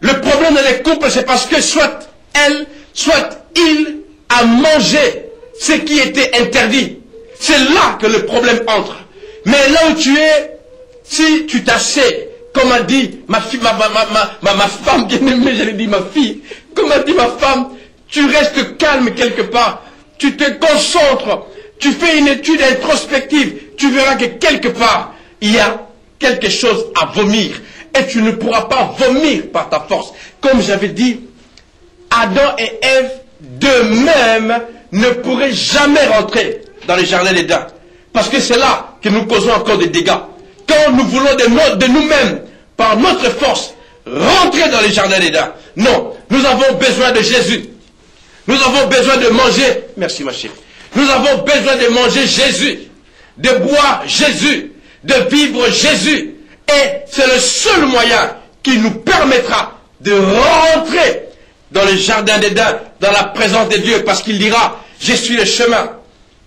Le problème dans les couples, c'est parce que soit elle, soit il a mangé ce qui était interdit. C'est là que le problème entre. Mais là où tu es, si tu t'assais, comme a dit ma fille, ma femme bien-aimée, j'allais dire ma fille, comme a dit ma femme, tu restes calme quelque part, tu te concentres, tu fais une étude introspective, tu verras que quelque part, il y a quelque chose à vomir. Et tu ne pourras pas vomir par ta force. Comme j'avais dit, Adam et Ève, d'eux-mêmes, ne pourraient jamais rentrer dans le jardin d'Éden. Parce que c'est là que nous causons encore des dégâts. Quand nous voulons de nous-mêmes, par notre force, rentrer dans les jardins d'Éden. Non, nous avons besoin de Jésus. Nous avons besoin de manger, merci ma chérie, nous avons besoin de manger Jésus, de boire Jésus, de vivre Jésus. Et c'est le seul moyen qui nous permettra de rentrer dans le jardin d'Éden, dans la présence de Dieu, parce qu'il dira, je suis le chemin,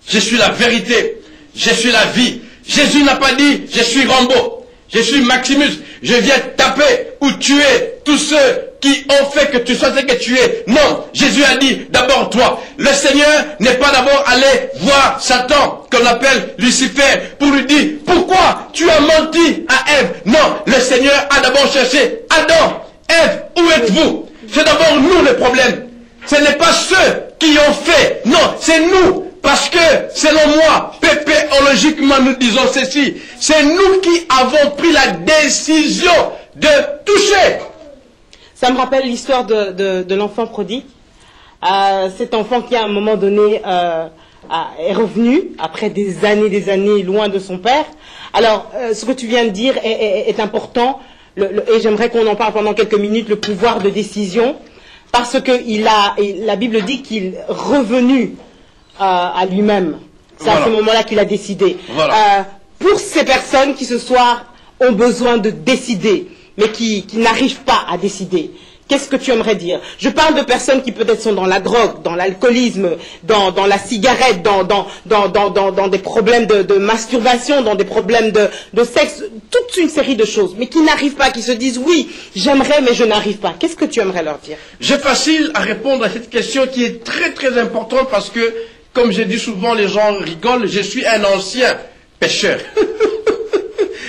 je suis la vérité, je suis la vie. Jésus n'a pas dit, je suis Rambo, je suis Maximus, je viens taper ou tuer tous ceux qui ont fait que tu sois ce que tu es. Non, Jésus a dit, d'abord toi. Le Seigneur n'est pas d'abord allé voir Satan, qu'on appelle Lucifer, pour lui dire, pourquoi tu as menti à Ève? Non, le Seigneur a d'abord cherché, Adam, Ève, où êtes-vous? C'est d'abord nous le problème. Ce n'est pas ceux qui ont fait. Non, c'est nous. Parce que, selon moi, pépéologiquement, nous disons ceci. C'est nous qui avons pris la décision de toucher. Ça me rappelle l'histoire de l'enfant prodigue. Cet enfant qui, à un moment donné, est revenu, après des années, loin de son père. Alors, ce que tu viens de dire est important. Et j'aimerais qu'on en parle pendant quelques minutes, le pouvoir de décision. Parce que la Bible dit qu'il est revenu à lui-même. C'est à ce moment-là qu'il a décidé. Voilà. Pour ces personnes qui ce soir ont besoin de décider, mais qui n'arrivent pas à décider, qu'est-ce que tu aimerais dire? Je parle de personnes qui peut-être sont dans la drogue, dans l'alcoolisme, dans la cigarette, dans des problèmes de masturbation, dans des problèmes de sexe, toute une série de choses, mais qui n'arrivent pas, qui se disent oui, j'aimerais, mais je n'arrive pas. Qu'est-ce que tu aimerais leur dire? J'ai facile à répondre à cette question qui est très très importante parce que, comme je dis souvent, les gens rigolent, je suis un ancien pécheur.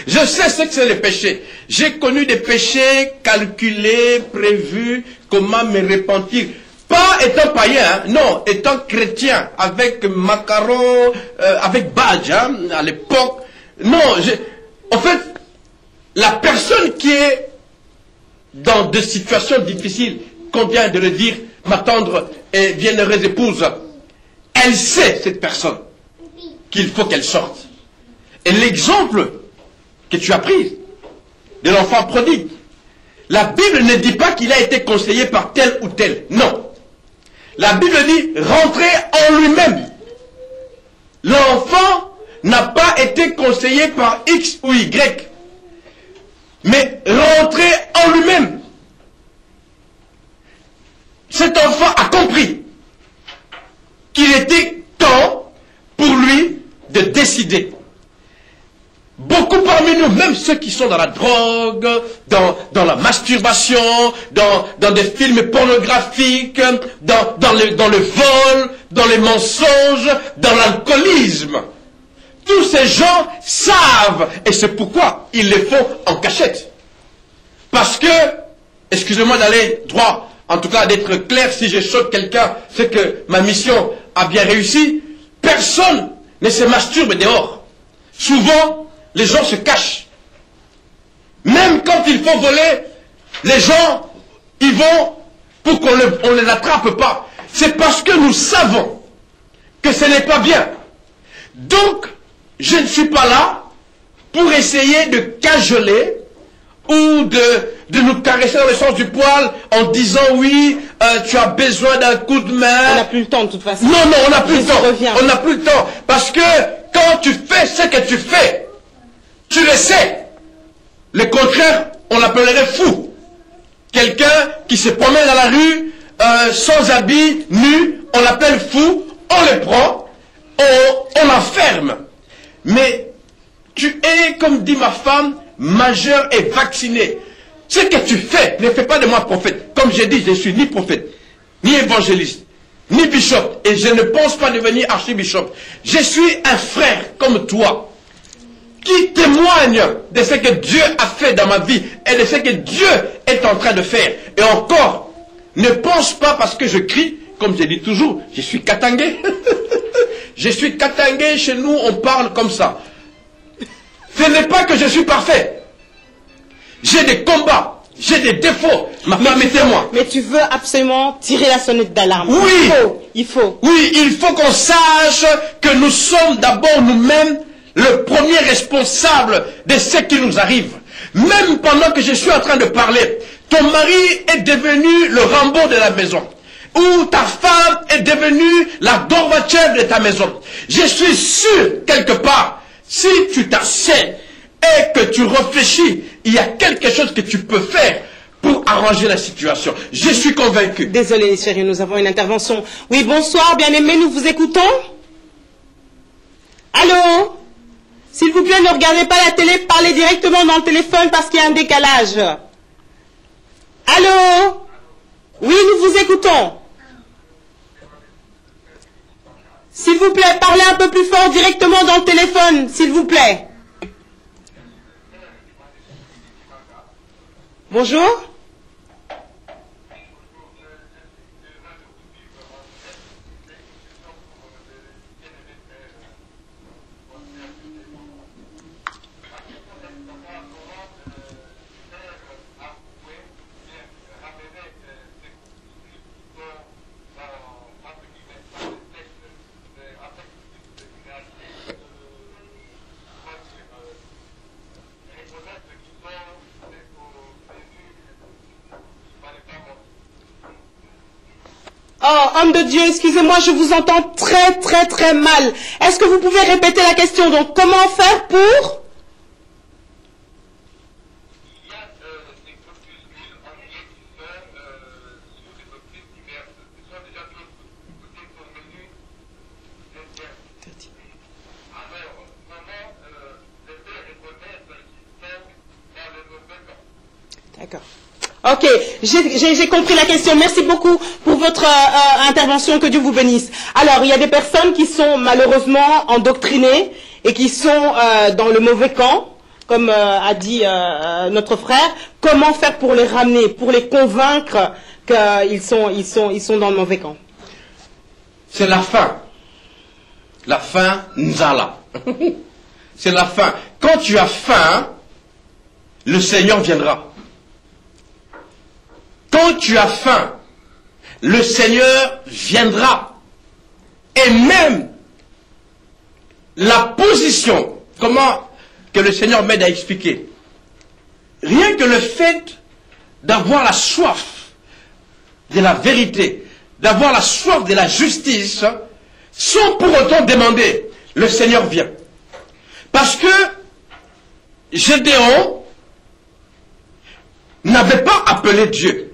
Je sais ce que c'est le péché. J'ai connu des péchés calculés, prévus, comment me repentir. Pas étant païen, hein, non, étant chrétien, avec macaron, avec badge, hein, à l'époque. Non, en fait, la personne qui est dans des situations difficiles, qu'on vient de le dire, ma tendre et bienheureuse épouse, elle sait, cette personne, qu'il faut qu'elle sorte. Et l'exemple que tu as pris de l'enfant prodigue, la Bible ne dit pas qu'il a été conseillé par tel ou tel. Non. La Bible dit rentrer en lui-même. L'enfant n'a pas été conseillé par X ou Y, mais rentrer en lui-même. Cet enfant a compris qu'il était temps pour lui de décider. Beaucoup parmi nous, même ceux qui sont dans la drogue, dans la masturbation, dans des films pornographiques, dans le vol, dans les mensonges, dans l'alcoolisme, tous ces gens savent, et c'est pourquoi ils les font en cachette. Parce que, excusez-moi d'aller droit, en tout cas d'être clair, si je choque quelqu'un, c'est que ma mission a bien réussi. Personne ne se masturbe dehors. Souvent, les gens se cachent. Même quand il faut voler, les gens, ils vont pour qu'on ne les attrape pas. C'est parce que nous savons que ce n'est pas bien. Donc, je ne suis pas là pour essayer de cajoler ou de nous caresser dans le sens du poil en disant oui, tu as besoin d'un coup de main. On n'a plus le temps de toute façon. Non, on n'a plus le temps. On n'a plus le temps. Parce que quand tu fais ce que tu fais, tu le sais. Le contraire, on l'appellerait fou. Quelqu'un qui se promène dans la rue, sans habit, nu, on l'appelle fou, on le prend, on l'enferme. Mais tu es, comme dit ma femme, majeur et vacciné. Ce que tu fais, ne fais pas de moi prophète. Comme j'ai dit, je ne suis ni prophète, ni évangéliste, ni bishop. Et je ne pense pas devenir archibishop. Je suis un frère comme toi, qui témoigne de ce que Dieu a fait dans ma vie et de ce que Dieu est en train de faire. Et encore, ne pense pas parce que je crie, comme je dis toujours, je suis katangué. Je suis katangué, chez nous on parle comme ça. Ce n'est pas que je suis parfait. J'ai des combats, j'ai des défauts. Ma femme est témoin. Mais tu veux absolument tirer la sonnette d'alarme. Oui. Il faut. Oui, il faut qu'on sache que nous sommes d'abord nous-mêmes le premier responsable de ce qui nous arrive. Même pendant que je suis en train de parler, ton mari est devenu le Rambo de la maison, ou ta femme est devenue la Gorbatchev de ta maison. Je suis sûr, quelque part, si tu t'assieds et que tu réfléchis, il y a quelque chose que tu peux faire pour arranger la situation. Je suis convaincu. Désolé, chérie, nous avons une intervention. Oui, bonsoir, bien-aimés, nous vous écoutons. Allô? S'il vous plaît, ne regardez pas la télé, parlez directement dans le téléphone parce qu'il y a un décalage. Allô? Oui, nous vous écoutons. S'il vous plaît, parlez un peu plus fort directement dans le téléphone, s'il vous plaît. Bonjour. Oh, homme de Dieu, excusez-moi, je vous entends très mal. Est-ce que vous pouvez répéter la question? Donc, comment faire pour... D'accord. Ok, j'ai compris la question. Merci beaucoup pour votre intervention. Que Dieu vous bénisse. Alors, il y a des personnes qui sont malheureusement endoctrinées et qui sont dans le mauvais camp, comme a dit notre frère. Comment faire pour les ramener, pour les convaincre qu'ils sont dans le mauvais camp? C'est la fin. La fin, Nzala. C'est la fin. Quand tu as faim, le Seigneur viendra. Quand tu as faim, le Seigneur viendra. Et même la position, comment que le Seigneur m'aide à expliquer. Rien que le fait d'avoir la soif de la vérité, d'avoir la soif de la justice, sans pour autant demander, le Seigneur vient. Parce que Gédéon n'avait pas appelé Dieu.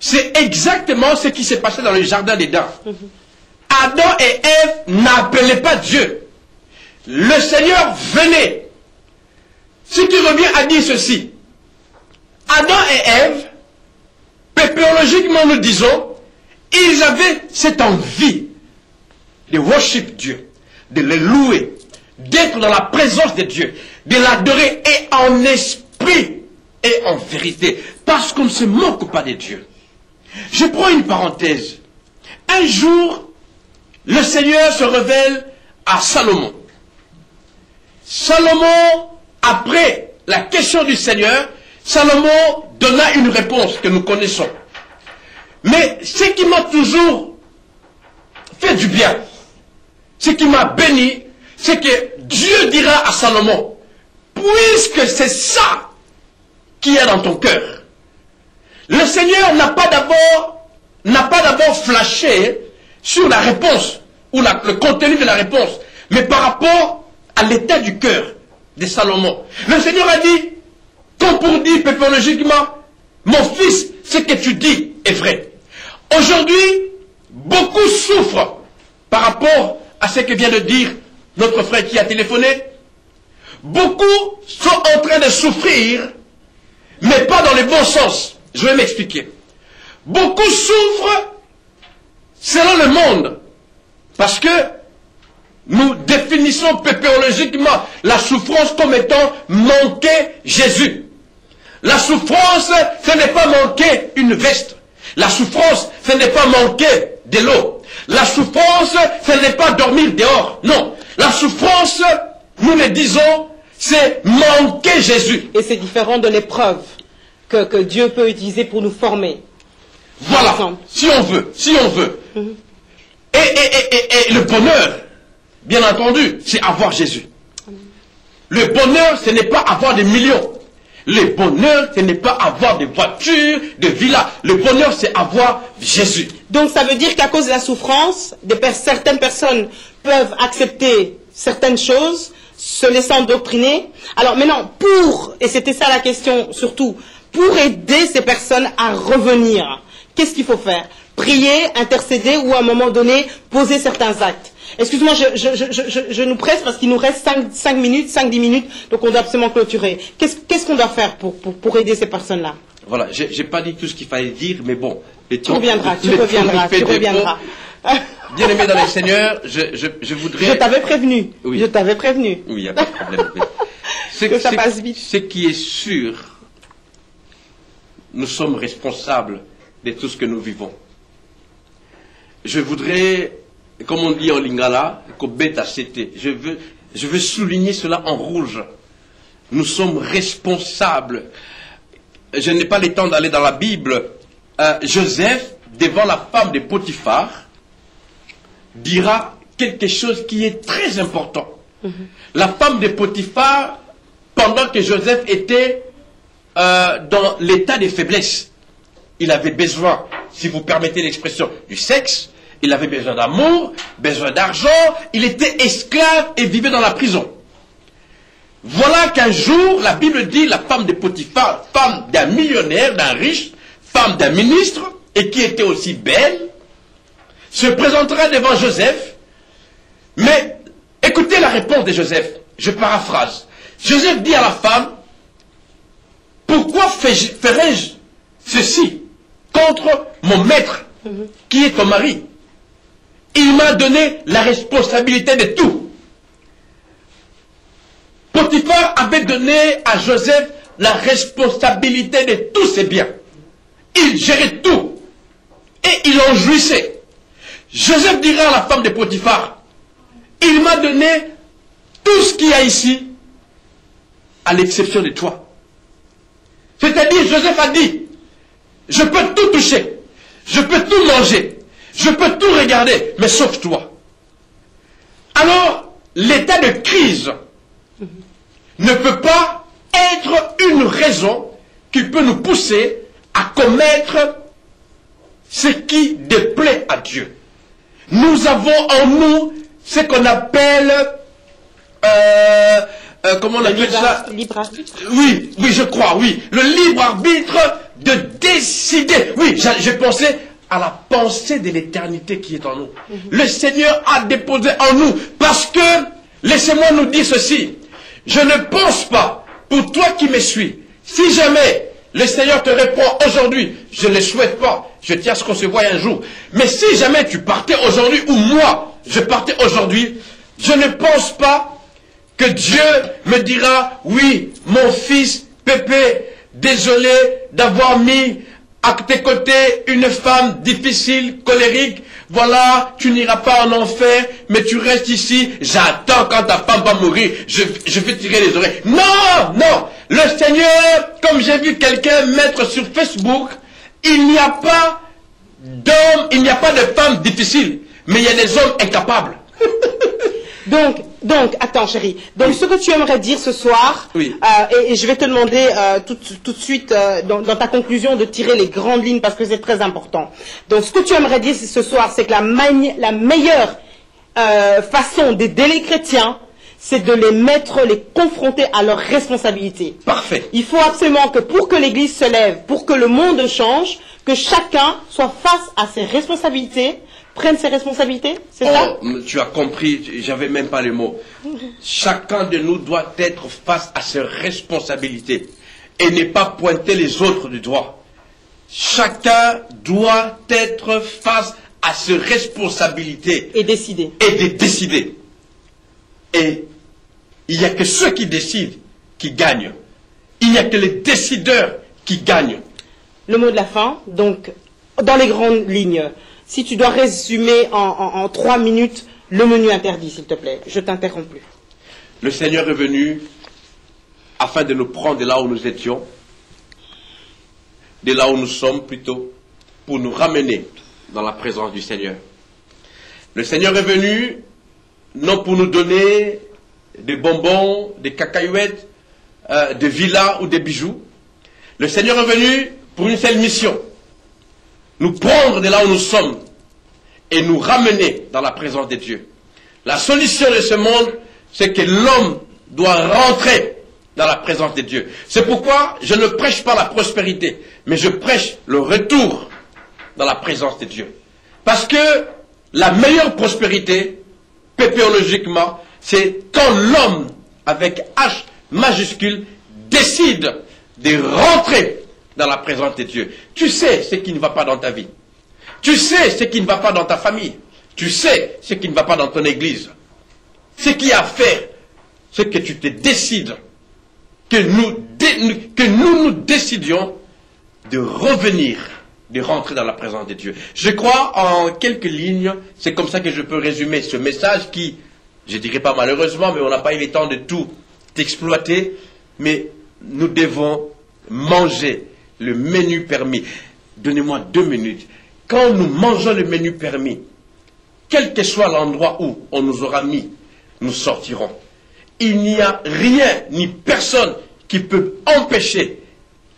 C'est exactement ce qui s'est passé dans le jardin d'Éden. Adam et Ève n'appelaient pas Dieu. Le Seigneur venait. Ce qui revient à dire ceci. Adam et Ève, pépéologiquement nous disons, ils avaient cette envie de worship Dieu, de le louer, d'être dans la présence de Dieu, de l'adorer et en esprit et en vérité. Parce qu'on ne se moque pas de Dieu. Je prends une parenthèse. Un jour, le Seigneur se révèle à Salomon. Salomon, après la question du Seigneur, Salomon donna une réponse que nous connaissons. Mais ce qui m'a toujours fait du bien, ce qui m'a béni, c'est que Dieu dira à Salomon, puisque c'est ça qui est dans ton cœur, le Seigneur n'a pas d'abord flashé sur la réponse, ou le contenu de la réponse, mais par rapport à l'état du cœur de Salomon. Le Seigneur a dit, comme pour dire pépéologiquement, mon fils, ce que tu dis est vrai. Aujourd'hui, beaucoup souffrent par rapport à ce que vient de dire notre frère qui a téléphoné. Beaucoup sont en train de souffrir, mais pas dans le bon sens. Je vais m'expliquer. Beaucoup souffrent selon le monde, parce que nous définissons pépéologiquement la souffrance comme étant manquer Jésus. La souffrance, ce n'est pas manquer une veste. La souffrance, ce n'est pas manquer de l'eau. La souffrance, ce n'est pas dormir dehors. Non. La souffrance, nous le disons, c'est manquer Jésus. Et c'est différent de l'épreuve que Dieu peut utiliser pour nous former. Voilà, si on veut. Et le bonheur, bien entendu, c'est avoir Jésus. Le bonheur, ce n'est pas avoir des millions. Le bonheur, ce n'est pas avoir des voitures, des villas. Le bonheur, c'est avoir Jésus. Donc ça veut dire qu'à cause de la souffrance, certaines personnes peuvent accepter certaines choses, se laissant endoctriner. Alors maintenant, et c'était ça la question surtout, pour aider ces personnes à revenir, qu'est-ce qu'il faut faire? Prier, intercéder ou à un moment donné, poser certains actes. Excuse-moi, je nous presse parce qu'il nous reste 5 minutes, 5-10 minutes, donc on doit absolument clôturer. Qu'est-ce qu'on doit faire pour aider ces personnes-là? Voilà, j'ai pas dit tout ce qu'il fallait dire, mais bon. Tu reviendras. Bien-aimé dans le Seigneur, je voudrais... Je t'avais prévenu. Oui. Je t'avais prévenu. Oui, il n'y a pas de problème. Que ça passe vite. Ce qui est sûr, nous sommes responsables de tout ce que nous vivons. Je voudrais, comme on dit en lingala, je veux souligner cela en rouge. Nous sommes responsables. Je n'ai pas le temps d'aller dans la Bible. Joseph, devant la femme de Potiphar, dira quelque chose qui est très important. La femme de Potiphar, pendant que Joseph était dans l'état de faiblesse, il avait besoin, si vous permettez l'expression, du sexe, il avait besoin d'amour, besoin d'argent, il était esclave et vivait dans la prison. Voilà qu'un jour, la Bible dit, la femme de Potiphar, femme d'un millionnaire, d'un riche, femme d'un ministre, et qui était aussi belle, se présentera devant Joseph. Mais écoutez la réponse de Joseph, je paraphrase. Joseph dit à la femme, pourquoi ferais-je ceci contre mon maître, qui est ton mari? Il m'a donné la responsabilité de tout. Potiphar avait donné à Joseph la responsabilité de tous ses biens. Il gérait tout. Et il en jouissait. Joseph dira à la femme de Potiphar, il m'a donné tout ce qu'il y a ici, à l'exception de toi. C'est-à-dire, Joseph a dit, je peux tout toucher, je peux tout manger, je peux tout regarder, mais sauf toi. Alors, l'état de crise ne peut pas être une raison qui peut nous pousser à commettre ce qui déplaît à Dieu. Nous avons en nous ce qu'on appelle, comment on appelle ça? Libre arbitre. Oui, je crois, oui. Le libre arbitre de décider. Oui, j'ai pensé à la pensée de l'éternité qui est en nous. Le Seigneur a déposé en nous. Parce que, laissez-moi nous dire ceci. Je ne pense pas, pour toi qui me suis, si jamais le Seigneur te répond aujourd'hui, je ne le souhaite pas, je tiens à ce qu'on se voie un jour. Mais si jamais tu partais aujourd'hui, ou moi, je partais aujourd'hui, je ne pense pas que Dieu me dira, oui, mon fils Pépé, désolé d'avoir mis à tes côtés une femme difficile, colérique, voilà, tu n'iras pas en enfer, mais tu restes ici, j'attends quand ta femme va mourir, je vais tirer les oreilles. Non, non, le Seigneur, comme j'ai vu quelqu'un mettre sur Facebook, il n'y a pas d'homme, il n'y a pas de femme difficile, mais il y a des hommes incapables. Donc, attends chérie. Donc, oui. Ce que tu aimerais dire ce soir, oui. Et je vais te demander tout de suite, dans ta conclusion, de tirer les grandes lignes parce que c'est très important. Donc, ce que tu aimerais dire ce soir, c'est que la meilleure façon d'aider les chrétiens, c'est de les confronter à leurs responsabilités. Parfait. Il faut absolument que pour que l'Église se lève, pour que le monde change, que chacun soit face à ses responsabilités, prenne ses responsabilités, c'est ça? Tu as compris, j'avais même pas les mots. Chacun de nous doit être face à ses responsabilités et ne pas pointer les autres du doigt. Chacun doit être face à ses responsabilités. Et décider. Et de décider. Et il n'y a que ceux qui décident qui gagnent. Il n'y a que les décideurs qui gagnent. Le mot de la fin, donc, dans les grandes lignes. Si tu dois résumer en 3 minutes le menu interdit, s'il te plaît. Je t'interromps plus. Le Seigneur est venu afin de nous prendre de là où nous étions, de là où nous sommes plutôt, pour nous ramener dans la présence du Seigneur. Le Seigneur est venu non pour nous donner des bonbons, des cacahuètes, de villas ou des bijoux. Le Seigneur est venu pour une seule mission. Nous prendre de là où nous sommes et nous ramener dans la présence de Dieu. La solution de ce monde, c'est que l'homme doit rentrer dans la présence de Dieu. C'est pourquoi je ne prêche pas la prospérité, mais je prêche le retour dans la présence de Dieu. Parce que la meilleure prospérité, pépéologiquement, c'est quand l'homme, avec H majuscule, décide de rentrer dans la présence de Dieu. Tu sais ce qui ne va pas dans ta vie. Tu sais ce qui ne va pas dans ta famille. Tu sais ce qui ne va pas dans ton église. Ce qui a à faire, c'est que tu te décides, que nous décidions de revenir, de rentrer dans la présence de Dieu. Je crois en quelques lignes, c'est comme ça que je peux résumer ce message qui, je ne dirais pas malheureusement, mais on n'a pas eu le temps de tout exploiter, mais nous devons manger le menu permis. Donnez-moi 2 minutes. Quand nous mangeons le menu permis, quel que soit l'endroit où on nous aura mis, nous sortirons. Il n'y a rien ni personne qui peut empêcher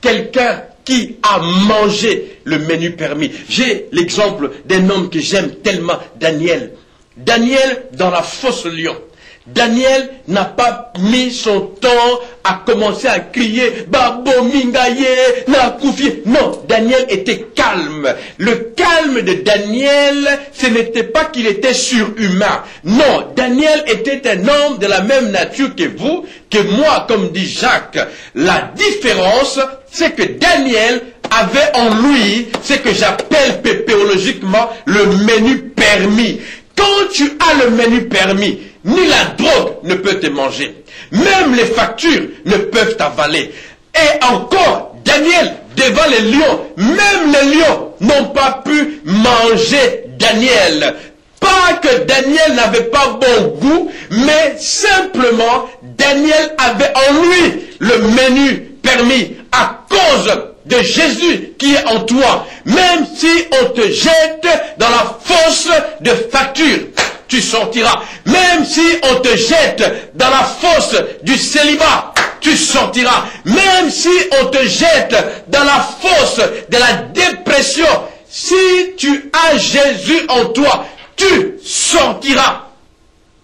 quelqu'un qui a mangé le menu permis. J'ai l'exemple d'un homme que j'aime tellement, Daniel. Daniel dans la fosse lion. Daniel n'a pas mis son temps à commencer à crier Babo Mingaye, Nakoufi. Non, Daniel était calme. Le calme de Daniel, ce n'était pas qu'il était surhumain. Non, Daniel était un homme de la même nature que vous, que moi, comme dit Jacques. La différence, c'est que Daniel avait en lui ce que j'appelle pépéologiquement le menu permis. Quand tu as le menu permis, ni la drogue ne peut te manger. Même les factures ne peuvent t'avaler. Et encore, Daniel, devant les lions, même les lions n'ont pas pu manger Daniel. Pas que Daniel n'avait pas bon goût, mais simplement, Daniel avait en lui le menu permis à cause de Jésus qui est en toi. Même si on te jette dans la fosse de facture, tu sortiras. Même si on te jette dans la fosse du célibat, tu sortiras. Même si on te jette dans la fosse de la dépression, si tu as Jésus en toi, tu sortiras.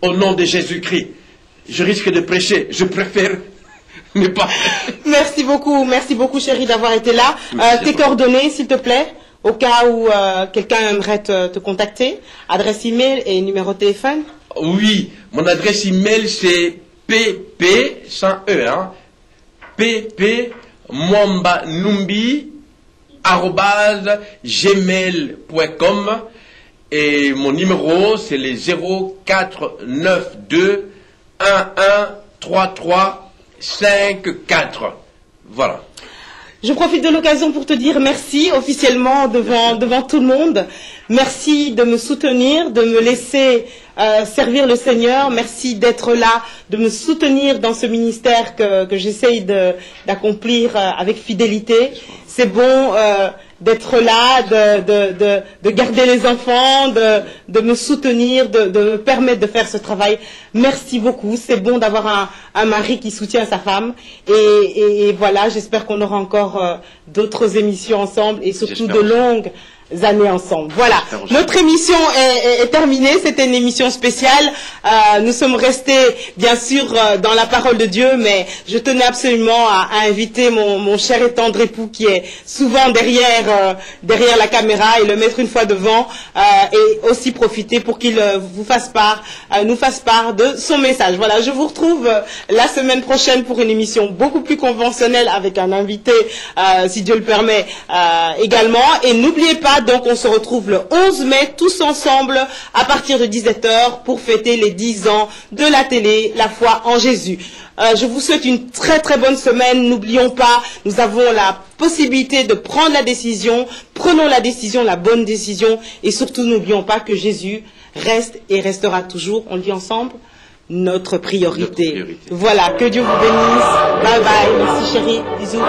Au nom de Jésus-Christ, je risque de prêcher. Je préfère ne pas. Merci beaucoup chérie d'avoir été là. Tes coordonnées, s'il te plaît, au cas où quelqu'un aimerait te contacter. Adresse email et numéro de téléphone. Oui, mon adresse email c'est pp sans e hein, @gmail.com et mon numéro c'est le 0492 113354. Voilà. Je profite de l'occasion pour te dire merci officiellement devant tout le monde. Merci de me soutenir, de me laisser servir le Seigneur. Merci d'être là, de me soutenir dans ce ministère que j'essaye d'accomplir avec fidélité. C'est bon d'être là, de garder les enfants, de me soutenir, de me permettre de faire ce travail. Merci beaucoup. C'est bon d'avoir un mari qui soutient sa femme. Et voilà, j'espère qu'on aura encore d'autres émissions ensemble et surtout de longues années ensemble. Voilà, notre émission est terminée. C'était une émission spéciale. Nous sommes restés bien sûr dans la parole de Dieu, mais je tenais absolument à inviter mon cher et tendre époux qui est souvent derrière la caméra et le mettre une fois devant et aussi profiter pour qu'il nous fasse part de son message. Voilà, je vous retrouve la semaine prochaine pour une émission beaucoup plus conventionnelle avec un invité, si Dieu le permet, également. Et n'oubliez pas, donc on se retrouve le 11 mai tous ensemble à partir de 17h pour fêter les 10 ans de la télé, la foi en Jésus. Je vous souhaite une très très bonne semaine. N'oublions pas, nous avons la possibilité de prendre la décision. Prenons la décision, la bonne décision. Et surtout, n'oublions pas que Jésus reste et restera toujours, on le dit ensemble, notre priorité. Voilà, que Dieu vous bénisse. Bye bye. Merci chérie. Bisous.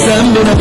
Zambe na